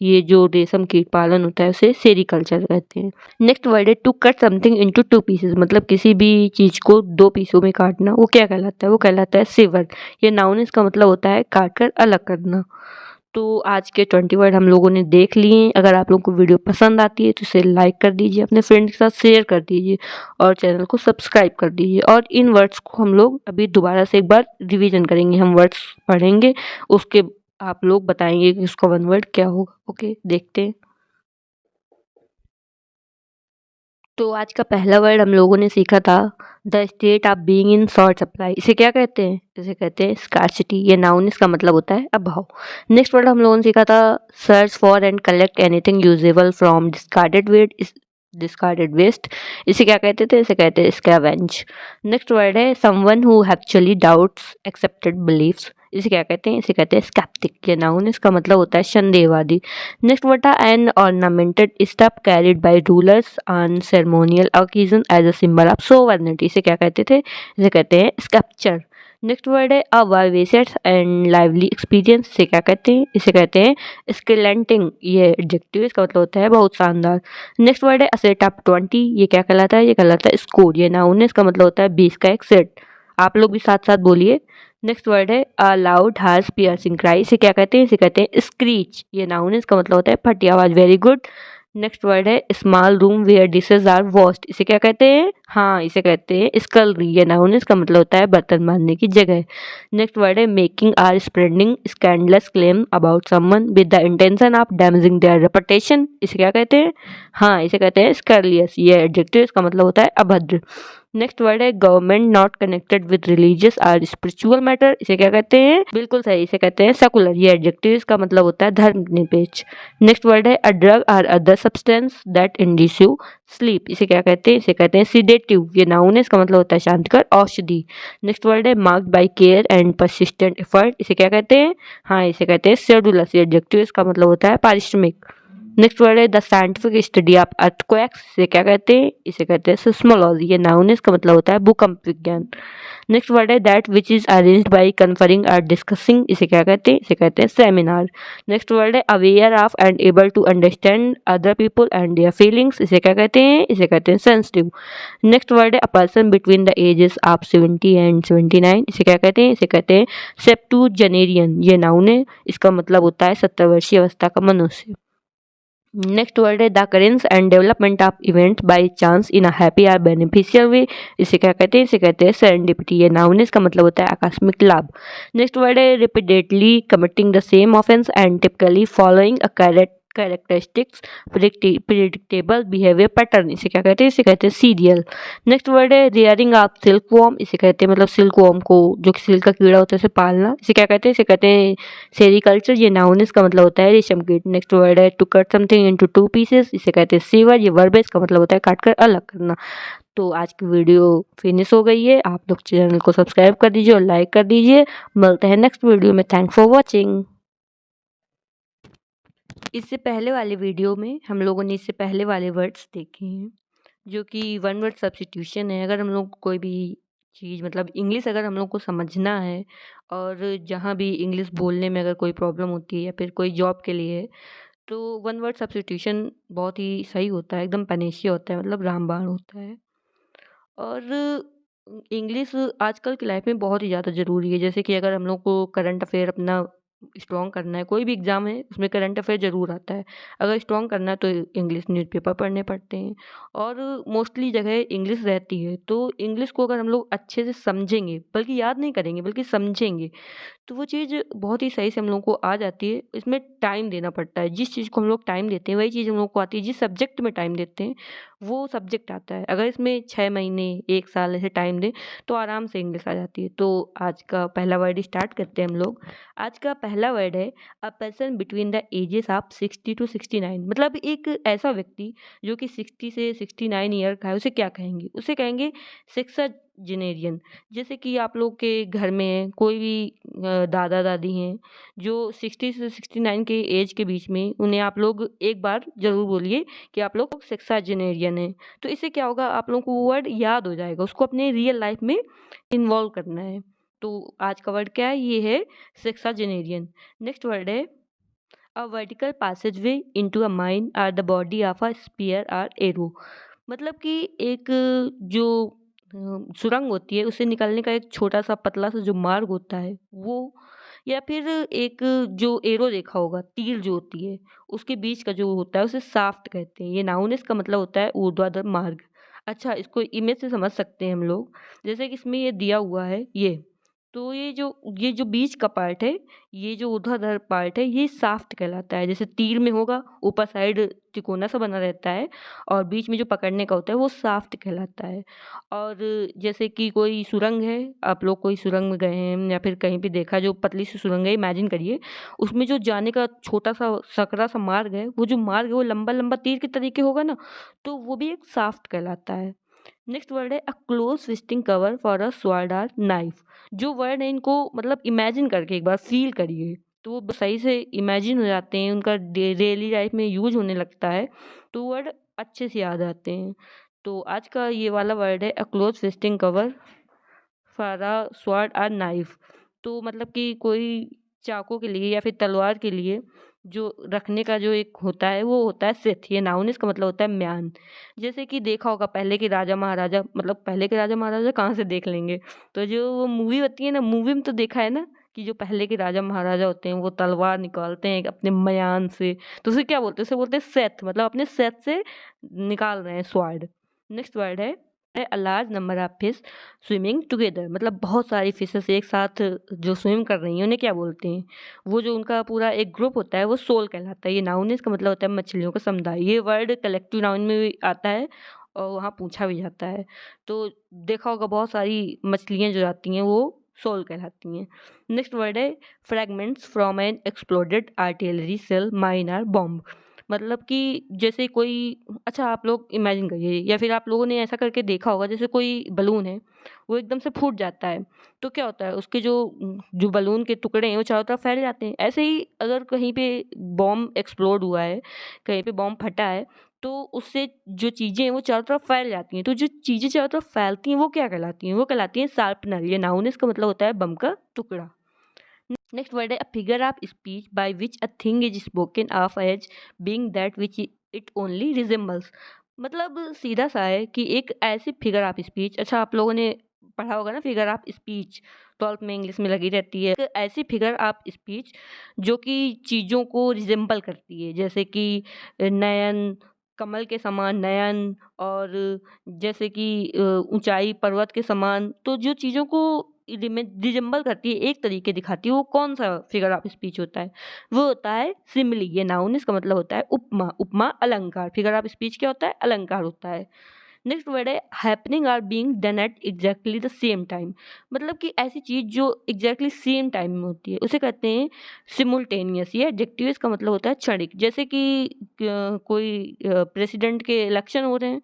ये जो रेशम कीट पालन होता है उसे सेरीकल्चर कहते हैं। नेक्स्ट वर्ड है to cut something into two pieces. मतलब किसी भी चीज को दो पीसों में काटना, वो क्या कहलाता है? वो कहलाता है सेवर। ये नाउन, इसका मतलब होता है काट कर अलग करना। तो आज के 20 वर्ड हम लोगों ने देख लिए। अगर आप लोगों को वीडियो पसंद आती है तो इसे लाइक कर दीजिए, अपने फ्रेंड के साथ शेयर कर दीजिए और चैनल को सब्सक्राइब कर दीजिए। और इन वर्ड्स को हम लोग अभी दोबारा से एक बार रिवीजन करेंगे। हम वर्ड्स पढ़ेंगे, उसके आप लोग बताएंगे कि उसका वन वर्ड क्या होगा। ओके, देखते हैं। तो आज का पहला वर्ड हम लोगों ने सीखा था the state of being in short supply. इसे क्या कहते हैं? इसे कहते हैं स्कार्सिटी। ये नाउन, इसका मतलब होता है अभाव। नेक्स्ट वर्ड हम लोगों ने सीखा था search for and collect anything usable from discarded waste. इसे क्या कहते थे? इसे कहते हैं स्कैवेंज। नेक्स्ट वर्ड है someone who actually doubts accepted beliefs. इसे क्या कहते हैं? इसे कहते हैं स्केप्टिक। ये नाउन, इसका मतलब होता है संदेहवादी। नेक्स्ट वर्ड था an ornamented stuff carried by rulers on ceremonial occasion as a symbol of sovereignty. इसे क्या कहते थे? इसे कहते हैं स्कल्पचर। नेक्स्ट वर्ड है अ वाइवेसियस एंड लाइवली एक्सपीरियंस। इसे क्या कहते हैं? इसे कहते हैं स्किलेंटिंग। ये एडजेक्टिव, इसका मतलब होता है बहुत शानदार। नेक्स्ट वर्ड है अ सेट ऑफ 20। ये क्या कहलाता है? ये कहलाता है स्कोर। ये नाउन है, इसका मतलब होता है 20 का एक सेट। आप लोग भी साथ साथ बोलिए। नेक्स्ट वर्ड है a loud harsh piercing cry. इसे क्या कहते हैं? इसे कहते हैं स्क्रीच। ये नाउन है, इसका मतलब होता है फटी आवाज। Very good. नेक्स्ट वर्ड है small room where dishes are washed. इसे क्या कहते हैं? हाँ, इसे कहते हैं स्कलरी। ये नाउन है, इसका मतलब होता है बर्तन मांजने की जगह। नेक्स्ट वर्ड है making or spreading scandalous claim about someone with the intention of damaging their reputation. इसे क्या कहते हैं? हाँ, इसे कहते हैं स्कैरलियस। ये एडजेक्टिव, इसका मतलब होता है अभद्र। नेक्स्ट वर्ड है government not connected with religious और स्पिरिचुअल मैटर। इसे क्या कहते हैं? बिल्कुल सही, इसे कहते हैं सेकुलर। ये एडजेक्टिव, इसका मतलब होता है धर्मनिरपेक्ष। नेक्स्ट वर्ड है अ ड्रग और other substance that induce you sleep. इसे क्या कहते हैं? इसे कहते हैं सीडेटिव। ये नाउन है, इसका मतलब होता है शांतिकर औषधि। नेक्स्ट वर्ड है marked by care and persistent effort. इसे क्या कहते हैं? हाँ, इसे कहते हैं शेड्यूलस। ये एडजेक्टिव, इसका मतलब होता है पारिश्रमिक। नेक्स्ट वर्ड है the scientific study of earthquakes. इसे क्या कहते हैं? इसे कहते हैं सिस्मोलॉजी। ये नाउन है, इसका मतलब होता है भूकंप विज्ञान। नेक्स्ट वर्ड है that which is arranged by conferring और डिस्कसिंग। इसे क्या कहते हैं? इसे कहते हैं सेमिनार। नेक्स्ट वर्ड है aware of and able to understand other people and their feelings. इसे क्या कहते हैं? इसे कहते हैं सेंसिटिव। नेक्स्ट वर्ड है a person between the ages of 70 and 79। इसे क्या कहते हैं? इसे कहते हैं सेप्टुजेनेरियन। ये नाउन है, इसका मतलब होता है 70 वर्षीय अवस्था का मनुष्य। नेक्स्ट वर्ड है the occurrence and development of events by chance in a happy or beneficial way. इसे क्या कहते हैं? इसे कहते हैं सेरेंडिपिटी। ये नाउन है, इसका मतलब होता है आकस्मिक लाभ। नेक्स्ट वर्ड है repeatedly committing the same offence and typically following a characteristics predictable behaviour pattern. इसे क्या कहते हैं? इसे कहते हैं सीरियल। नेक्स्ट वर्ड है रेयरिंग ऑफ सिल्क वॉर्म। इसे कहते हैं मतलब सिल्क वॉर्म को, जो कि सिल्क का कीड़ा होता है, इसे पालना। इसे क्या कहते हैं? इसे कहते हैं सेरिकल्चर। ये नाउन, इसका मतलब होता है रेशम कीट। नेक्स्ट वर्ड है to cut something into two pieces. इसे कहते हैं सीवर। ये वर्ब है, इसका मतलब होता है काट कर अलग करना। तो आज की वीडियो फिनिश हो गई है। आप लोग चैनल को सब्सक्राइब कर दीजिए और लाइक कर दीजिए। मिलते हैं नेक्स्ट वीडियो में। Thanks for watching. इससे पहले वाले वीडियो में हम लोगों ने इससे पहले वाले वर्ड्स देखे हैं, जो कि वन वर्ड सब्स्टिट्यूशन है। अगर हम लोग को कोई भी चीज़ मतलब इंग्लिश अगर हम लोग को समझना है और जहाँ भी इंग्लिश बोलने में अगर कोई प्रॉब्लम होती है या फिर कोई जॉब के लिए, तो वन वर्ड सब्स्टिट्यूशन बहुत ही सही होता है, एकदम पैनेशिया होता है, मतलब रामबाण होता है। और इंग्लिश आजकल की लाइफ में बहुत ही ज़्यादा ज़रूरी है। जैसे कि अगर हम लोग को करंट अफेयर अपना स्ट्रॉन्ग करना है, कोई भी एग्ज़ाम है उसमें करंट अफेयर ज़रूर आता है। अगर स्ट्रॉन्ग करना है तो इंग्लिश न्यूज़पेपर पढ़ने पड़ते हैं और मोस्टली जगह इंग्लिश रहती है। तो इंग्लिश को अगर हम लोग अच्छे से समझेंगे, बल्कि याद नहीं करेंगे बल्कि समझेंगे, तो वो चीज़ बहुत ही सही से हम लोगों को आ जाती है। इसमें टाइम देना पड़ता है। जिस चीज़ को हम लोग टाइम देते हैं वही चीज़ हम लोग को आती है। जिस सब्जेक्ट में टाइम देते हैं वो सब्जेक्ट आता है। अगर इसमें 6 महीने 1 साल ऐसे टाइम दें तो आराम से इंग्लिश आ जाती है। तो आज का पहला वर्ड स्टार्ट करते हैं हम लोग। आज का पहला वर्ड है a person between the ages of 60 to 69। मतलब एक ऐसा व्यक्ति जो कि 60 से 69 ईयर का है, उसे क्या कहेंगे? उसे कहेंगे सेक्सजेनेरियन। जैसे कि आप लोग के घर में कोई भी दादा दादी हैं जो 60 से 69 के एज के बीच में, उन्हें आप लोग एक बार ज़रूर बोलिए कि आप लोग सेक्सजेनेरियन हैं। तो इससे क्या होगा, आप लोगों को वो वर्ड याद हो जाएगा, उसको अपने रियल लाइफ में इन्वॉल्व करना है। तो आज का वर्ड क्या है? ये है सेक्सजेनेरियन। नेक्स्ट वर्ड है a vertical passageway into a mine or the body of a spear or arrow. मतलब कि एक जो सुरंग होती है, उससे निकलने का एक छोटा सा पतला सा जो मार्ग होता है, वो या फिर एक जो एरो देखा होगा, तीर जो होती है, उसके बीच का जो होता है उसे शाफ्ट कहते हैं। ये नाउन है, इसका मतलब होता है ऊर्ध्वाधर मार्ग। अच्छा, इसको इमेज से समझ सकते हैं हम लोग, जैसे कि इसमें ये दिया हुआ है ये, तो ये जो बीच का पार्ट है, ये जो ऊर्ध्वाधर पार्ट है, ये शाफ्ट कहलाता है। जैसे तीर में होगा, ऊपर साइड तिकोना सा बना रहता है और बीच में जो पकड़ने का होता है वो शाफ्ट कहलाता है। और जैसे कि कोई सुरंग है, आप लोग कोई सुरंग में गए हैं या फिर कहीं पे देखा, जो पतली सी सुरंग है, इमेजिन करिए, उसमें जो जाने का छोटा सा सकरा सा मार्ग है, वो जो मार्ग है वो लंबा लंबा तीर के तरीके होगा ना, तो वो भी एक शाफ्ट कहलाता है। नेक्स्ट वर्ड है a close fisting cover for a sword or knife. जो वर्ड है इनको मतलब इमेजिन करके एक बार फील करिए, तो वो सही से इमेजिन हो जाते हैं, उनका डेली लाइफ में यूज होने लगता है, तो वर्ड अच्छे से याद आते हैं। तो आज का ये वाला वर्ड है a close fisting cover for a sword और नाइफ। तो मतलब कि कोई चाकू के लिए या फिर तलवार के लिए जो रखने का जो एक होता है वो होता है सिथ। ये नाउन, इसका मतलब होता है म्यान। जैसे कि देखा होगा पहले के राजा महाराजा, मतलब पहले के राजा महाराजा कहाँ से देख लेंगे, तो जो वो मूवी होती है ना, मूवी में तो देखा है ना कि जो पहले के राजा महाराजा होते हैं वो तलवार निकालते हैं अपने म्यान से, तो उसे क्या बोलते हैं, उसे बोलते हैं सेथ, मतलब अपने सेथ से निकाल रहे हैं स्वॉर्ड। नेक्स्ट वर्ड है a large number of fish swimming together. मतलब बहुत सारी फिशेस एक साथ जो स्विम कर रही हैं उन्हें क्या बोलते हैं, वो जो उनका पूरा एक ग्रुप होता है वो सोल कहलाता है। ये नाउन है, इसका मतलब होता है मछलियों का समुदाय। ये वर्ड कलेक्टिव नाउन में भी आता है और वहाँ पूछा भी जाता है। तो देखा होगा बहुत सारी मछलियाँ जो आती हैं वो सोल कहलाती हैं। नेक्स्ट वर्ड है fragments from an exploded artillery shell mine or bomb. मतलब कि जैसे कोई, अच्छा आप लोग इमेजिन करिए या फिर आप लोगों ने ऐसा करके देखा होगा, जैसे कोई बलून है वो एकदम से फूट जाता है, तो क्या होता है उसके जो जो बलून के टुकड़े हैं वो चारों तरफ फैल जाते हैं। ऐसे ही अगर कहीं पे बॉम्ब एक्सप्लोड हुआ है, कहीं पे बॉम्ब फटा है, तो उससे जो चीज़ें हैं वो चारों तरफ फैल जाती हैं। तो जो चीज़ें चारों तरफ फैलती हैं वो क्या कहलाती हैं, वो कहलाती हैं शार्पनर। ये नाउन है, इसका मतलब होता है बम का टुकड़ा। नेक्स्ट वर्ड है a figure of speech by which a thing is spoken of as being that which it only resembles. मतलब सीधा सा है कि एक ऐसी फिगर ऑफ स्पीच, अच्छा आप लोगों ने पढ़ा होगा ना फिगर ऑफ स्पीच, 12th में इंग्लिश में लगी रहती है। एक ऐसी फिगर ऑफ स्पीच जो कि चीज़ों को रिजेंबल करती है, जैसे कि नयन, कमल के समान नयन, और जैसे कि ऊंचाई पर्वत के समान, तो जो चीज़ों को रिजेंबल करती है, एक तरीके दिखाती है, वो कौन सा फिगर ऑफ स्पीच होता है, वो होता है सिमिली। ये नाउन, इसका मतलब होता है उपमा। उपमा अलंकार, फिगर ऑफ स्पीच क्या होता है, अलंकार होता है। नेक्स्ट वर्ड है happening or being done at exactly the same time. मतलब कि ऐसी चीज जो एग्जैक्टली सेम टाइम में होती है उसे कहते हैं सिमुलटेनियस। ये एडजेक्टिव, इसका मतलब होता है क्षणिक। जैसे कि कोई प्रेसिडेंट के इलेक्शन हो रहे हैं,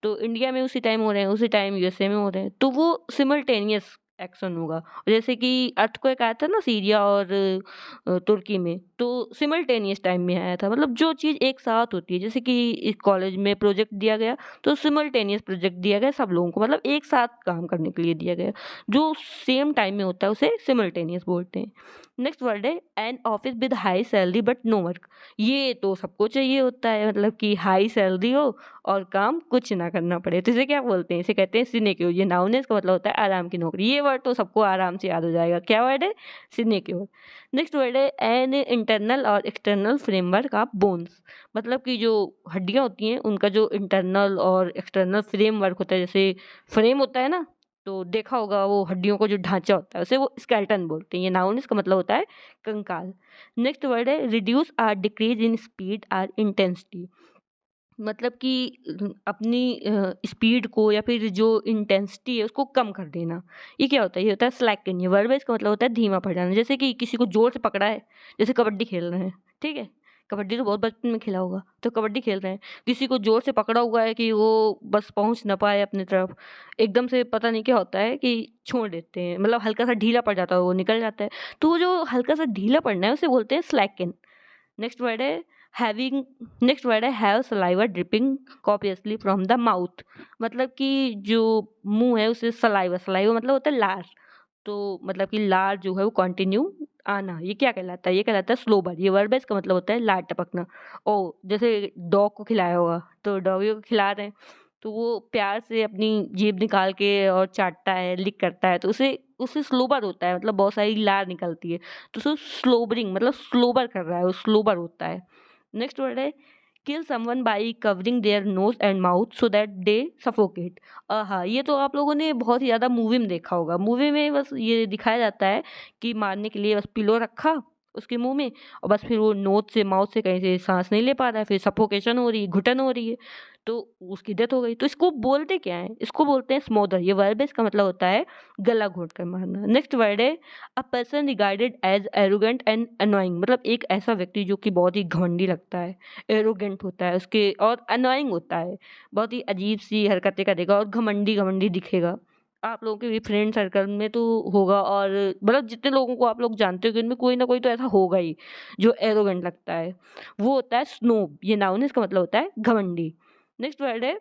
तो इंडिया में उसी टाइम हो रहे हैं, उसी टाइम यूएसए में हो रहे हैं, तो वो सिमल्टेनियस एक्शन होगा। जैसे कि अर्थक्वेक आया था ना सीरिया और तुर्की में, तो सिमल्टेनियस टाइम में आया था। मतलब जो चीज़ एक साथ होती है, जैसे कि इस कॉलेज में प्रोजेक्ट दिया गया, तो सिमल्टेनियस प्रोजेक्ट दिया गया सब लोगों को, मतलब एक साथ काम करने के लिए दिया गया। जो सेम टाइम में होता है उसे सिमल्टेनियस बोलते हैं। नेक्स्ट वर्ड है an office with high salary but no work. ये तो सबको चाहिए होता है, मतलब कि हाई सैलरी हो और काम कुछ ना करना पड़े, तो इसे क्या बोलते हैं, इसे कहते हैं सिनेक्योर। ये नाउन है, इसका मतलब होता है आराम की नौकरी। ये वर्ड तो सबको आराम से याद हो जाएगा। क्या वर्ड है, सिनेक्योर। नेक्स्ट वर्ड है एन इंटरनल और एक्सटर्नल फ्रेमवर्क ऑफ बोन्स। मतलब कि जो हड्डियां होती हैं उनका जो इंटरनल और एक्सटर्नल फ्रेमवर्क होता है, जैसे फ्रेम होता है ना, तो देखा होगा वो हड्डियों का जो ढांचा होता है उसे वो स्केलेटन बोलते हैं। ये नाउन, इसका मतलब होता है कंकाल। नेक्स्ट वर्ड है reduce or decrease in speed or intensity. मतलब कि अपनी स्पीड को या फिर जो इंटेंसिटी है उसको कम कर देना। ये क्या होता है, ये होता है स्लैकन। ये वर्ब है, इसका मतलब होता है धीमा पड़ जाना। जैसे कि किसी को जोर से पकड़ा है, जैसे कबड्डी खेल रहे हैं, ठीक है, कबड्डी तो बहुत बचपन में खेला होगा, तो कबड्डी खेल रहे हैं, किसी को जोर से पकड़ा हुआ है कि वो बस पहुंच ना पाए अपनी तरफ, एकदम से पता नहीं क्या होता है कि छोड़ देते हैं, मतलब हल्का सा ढीला पड़ जाता है, वो निकल जाता है। तो वो जो हल्का सा ढीला पड़ना है उसे बोलते हैं स्लैकन। नेक्स्ट वर्ड है हैविंग। नेक्स्ट वर्ड है have saliva dripping copiously from the mouth. मतलब कि जो मुंह है उसे सलाइवा, सलाइवा मतलब होता है लार, तो मतलब कि लार जो है वो कंटिन्यू आना, ये क्या कहलाता है, ये कहलाता है स्लोबर। ये वर्ब है, इसका मतलब होता है लार टपकना। ओ जैसे डॉग को खिलाया होगा, तो डॉगी को खिला रहे हैं, तो वो प्यार से अपनी जीभ निकाल के और चाटता है, लिक करता है, तो उसे स्लोबर होता है, मतलब बहुत सारी लार निकलती है, तो उसे स्लोबरिंग मतलब स्लोबर कर रहा है, वो स्लोबर होता है। नेक्स्ट वर्ड है kill someone by covering their nose and mouth so that they suffocate. हाँ, ये तो आप लोगों ने बहुत ही ज़्यादा मूवी में देखा होगा। मूवी में बस ये दिखाया जाता है कि मारने के लिए बस पिलो रखा उसके मुंह में, और बस फिर वो नोज से माउथ से कहीं से सांस नहीं ले पा रहा है, फिर सफोकेशन हो रही है, घुटन हो रही है, तो उसकी डेथ हो गई। तो इसको बोलते क्या है? इसको बोलते हैं स्मोदर। ये वर्ब है, इसका मतलब होता है गला घोट कर मारना। नेक्स्ट वर्ड है a person regarded as arrogant and annoying, मतलब एक ऐसा व्यक्ति जो कि बहुत ही घमंडी लगता है, एरोगेंट होता है उसके, और अनोइंग होता है, बहुत ही अजीब सी हरकतें करेगा और घमंडी घमंडी दिखेगा। आप लोगों के भी फ्रेंड सर्कल में तो होगा, और मतलब जितने लोगों को आप लोग जानते हो कि उनमें कोई ना कोई तो ऐसा होगा ही जो एरोगेंट लगता है। वो होता है स्नोब। ये नाउन है, इसका मतलब होता है घमंडी। नेक्स्ट वर्ड है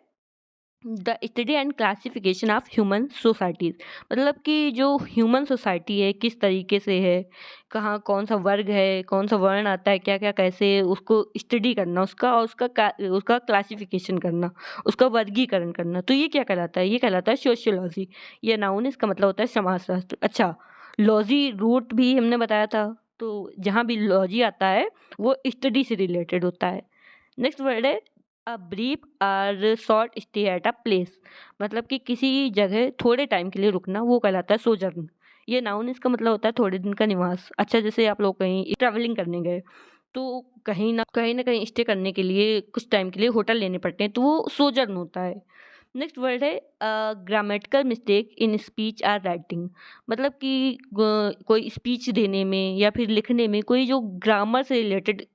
the study and classification of human societies, मतलब कि जो ह्यूमन सोसाइटी है किस तरीके से है, कहाँ कौन सा वर्ग है, कौन सा वर्ण आता है, क्या क्या कैसे, उसको स्टडी करना, उसका और उसका क्लासिफिकेशन करना, उसका वर्गीकरण करना, तो ये क्या कहलाता है? ये कहलाता है सोशियोलॉजी। ये नाउन है, इसका मतलब होता है समाजशास्त्र। अच्छा, लॉजी रूट भी हमने बताया था, तो जहाँ भी लॉजी आता है वो स्टडी से रिलेटेड होता है। नेक्स्ट वर्ड है अ ब्रीफ और short stay at a place, मतलब कि किसी जगह थोड़े टाइम के लिए रुकना, वो कहलाता है सोजर्न। ये नाउन, इसका मतलब होता है थोड़े दिन का निवास। अच्छा, जैसे आप लोग कहीं ट्रैवलिंग करने गए, तो कहीं ना कहीं स्टे करने के लिए कुछ टाइम के लिए होटल लेने पड़ते हैं, तो वो सोजर्न होता है। नेक्स्ट वर्ड है grammatical mistake in speech or writing, मतलब कि कोई स्पीच देने में या फिर लिखने में कोई जो ग्रामर से रिलेटेड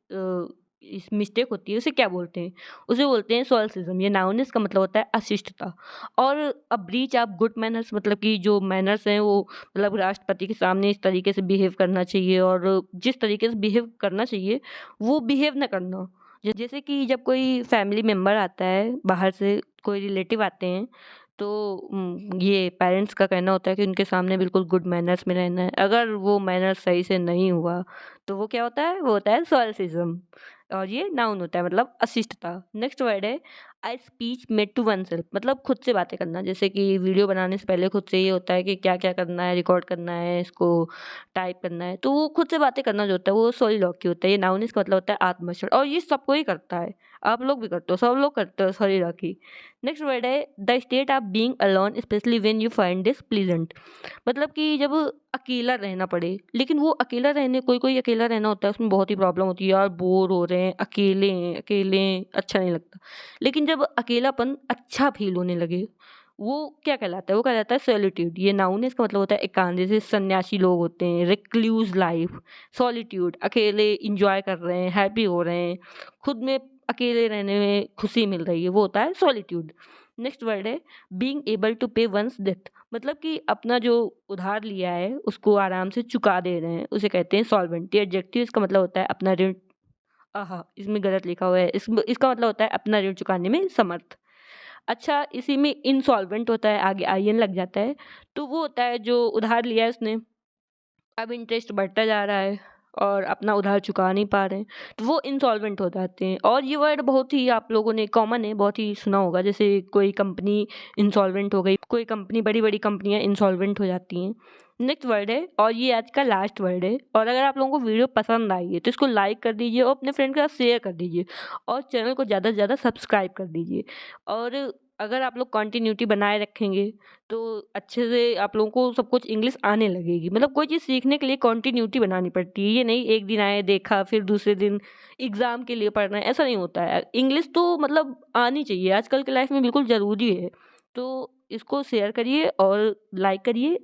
इस मिस्टेक होती है, उसे क्या बोलते हैं? उसे बोलते हैं सोल्सिज्म। ये नाउन है, इसका मतलब होता है अशिष्टता। और a breach of good manners, मतलब कि जो मैनर्स हैं वो, मतलब राष्ट्रपति के सामने इस तरीके से बिहेव करना चाहिए, और जिस तरीके से बिहेव करना चाहिए वो बिहेव ना करना। जैसे कि जब कोई फैमिली मेंबर आता है बाहर से, कोई रिलेटिव आते हैं, तो ये पेरेंट्स का कहना होता है कि उनके सामने बिल्कुल गुड मैनर्स में रहना है। अगर वो मैनर्स सही से नहीं हुआ तो वो क्या होता है? वो होता है सोल्सिज्म, और ये नाउन होता है, मतलब अशिष्टता। नेक्स्ट वर्ड है a speech made to oneself, मतलब खुद से बातें करना। जैसे कि वीडियो बनाने से पहले खुद से ये होता है कि क्या क्या करना है, रिकॉर्ड करना है, इसको टाइप करना है, तो वो खुद से बातें करना जो होता है वो सॉलिलॉक्य होता है। ये नाउन, इसका मतलब होता है आत्मश्रण, और ये सबको ही करता है, आप लोग भी करते हो, सब लोग करते हो सॉलिलॉक्य। नेक्स्ट वर्ड है the state of being alone specially when you find this pleasant, मतलब कि जब अकेला रहना पड़े, लेकिन वो अकेला रहने, कोई कोई अकेला रहना होता है उसमें बहुत ही प्रॉब्लम होती है, यार बोर हो रहे हैं, अकेले हैं, अच्छा नहीं लगता। लेकिन जब अकेलापन अच्छा फील होने लगे, वो क्या कहलाता है? वो कहलाता है सॉलिट्यूड। ये नाउन है, इसका मतलब होता है एकांत। जैसे सन्यासी लोग होते हैं, रिक्लूज लाइफ, सॉलिट्यूड, अकेले इंजॉय कर रहे हैं, हैप्पी हो रहे हैं, खुद में अकेले रहने में खुशी मिल रही है, वो होता है सॉलिट्यूड। नेक्स्ट वर्ड है बीइंग एबल टू पे वंस डेट, मतलब कि अपना जो उधार लिया है उसको आराम से चुका दे रहे हैं, उसे कहते हैं सॉल्वेंट। ये एडजेक्टिव, इसका मतलब होता है अपना ऋण, आहा इसमें गलत लिखा हुआ है, इसका मतलब होता है अपना ऋण चुकाने में समर्थ। अच्छा, इसी में इंसॉल्वेंट होता है, आगे आईएन लग जाता है, तो वो होता है जो उधार लिया है उसने, अब इंटरेस्ट बढ़ता जा रहा है और अपना उधार चुका नहीं पा रहे हैं, तो वो इंसॉल्वेंट हो जाते हैं। और ये वर्ड बहुत ही आप लोगों ने कॉमन है, बहुत ही सुना होगा, जैसे कोई कंपनी इंसॉल्वेंट हो गई, कोई कंपनी, बड़ी बड़ी कंपनियां इंसॉल्वेंट हो जाती हैं। नेक्स्ट वर्ड है, और ये आज का लास्ट वर्ड है, और अगर आप लोगों को वीडियो पसंद आई है तो इसको लाइक कर दीजिए और अपने फ्रेंड के साथ शेयर कर दीजिए, और चैनल को ज़्यादा से ज़्यादा सब्सक्राइब कर दीजिए। और अगर आप लोग कंटिन्यूटी बनाए रखेंगे तो अच्छे से आप लोगों को सब कुछ इंग्लिश आने लगेगी। मतलब कोई चीज़ सीखने के लिए कंटिन्यूटी बनानी पड़ती है, ये नहीं एक दिन आए देखा फिर दूसरे दिन एग्ज़ाम के लिए पढ़ना है, ऐसा नहीं होता है। इंग्लिश तो मतलब आनी चाहिए, आजकल की लाइफ में बिल्कुल ज़रूरी है। तो इसको शेयर करिए और लाइक करिए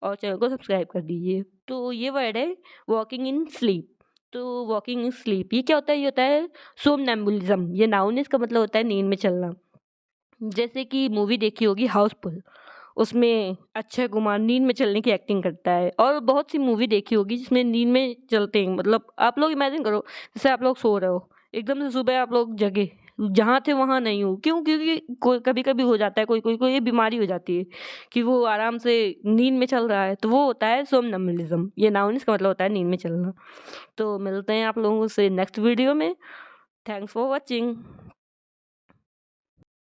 और चैनल को सब्सक्राइब कर दीजिए। तो ये वर्ड है वॉकिंग इन स्लीप। तो वॉकिंग इन स्लीप ये क्या होता है? ये होता है सोमनैम्बुलिज्म। ये नाउन है, इसका मतलब होता है नींद में चलना। जैसे कि मूवी देखी होगी हाउसफुल, उसमें अक्षय कुमार नींद में चलने की एक्टिंग करता है, और बहुत सी मूवी देखी होगी जिसमें नींद में चलते हैं। मतलब आप लोग इमेजिन करो, जैसे आप लोग सो रहे हो, एकदम से सुबह आप लोग जगे, जहाँ थे वहाँ नहीं हो, क्यों? क्योंकि कोई कभी कभी हो जाता है, कोई कोई कोई ये बीमारी हो जाती है कि वो आराम से नींद में चल रहा है, तो वो होता है सोमनम्बुलिज्म। ये नाउन, इसका मतलब होता है नींद में चलना। तो मिलते हैं आप लोगों से नेक्स्ट वीडियो में। Thanks for watching.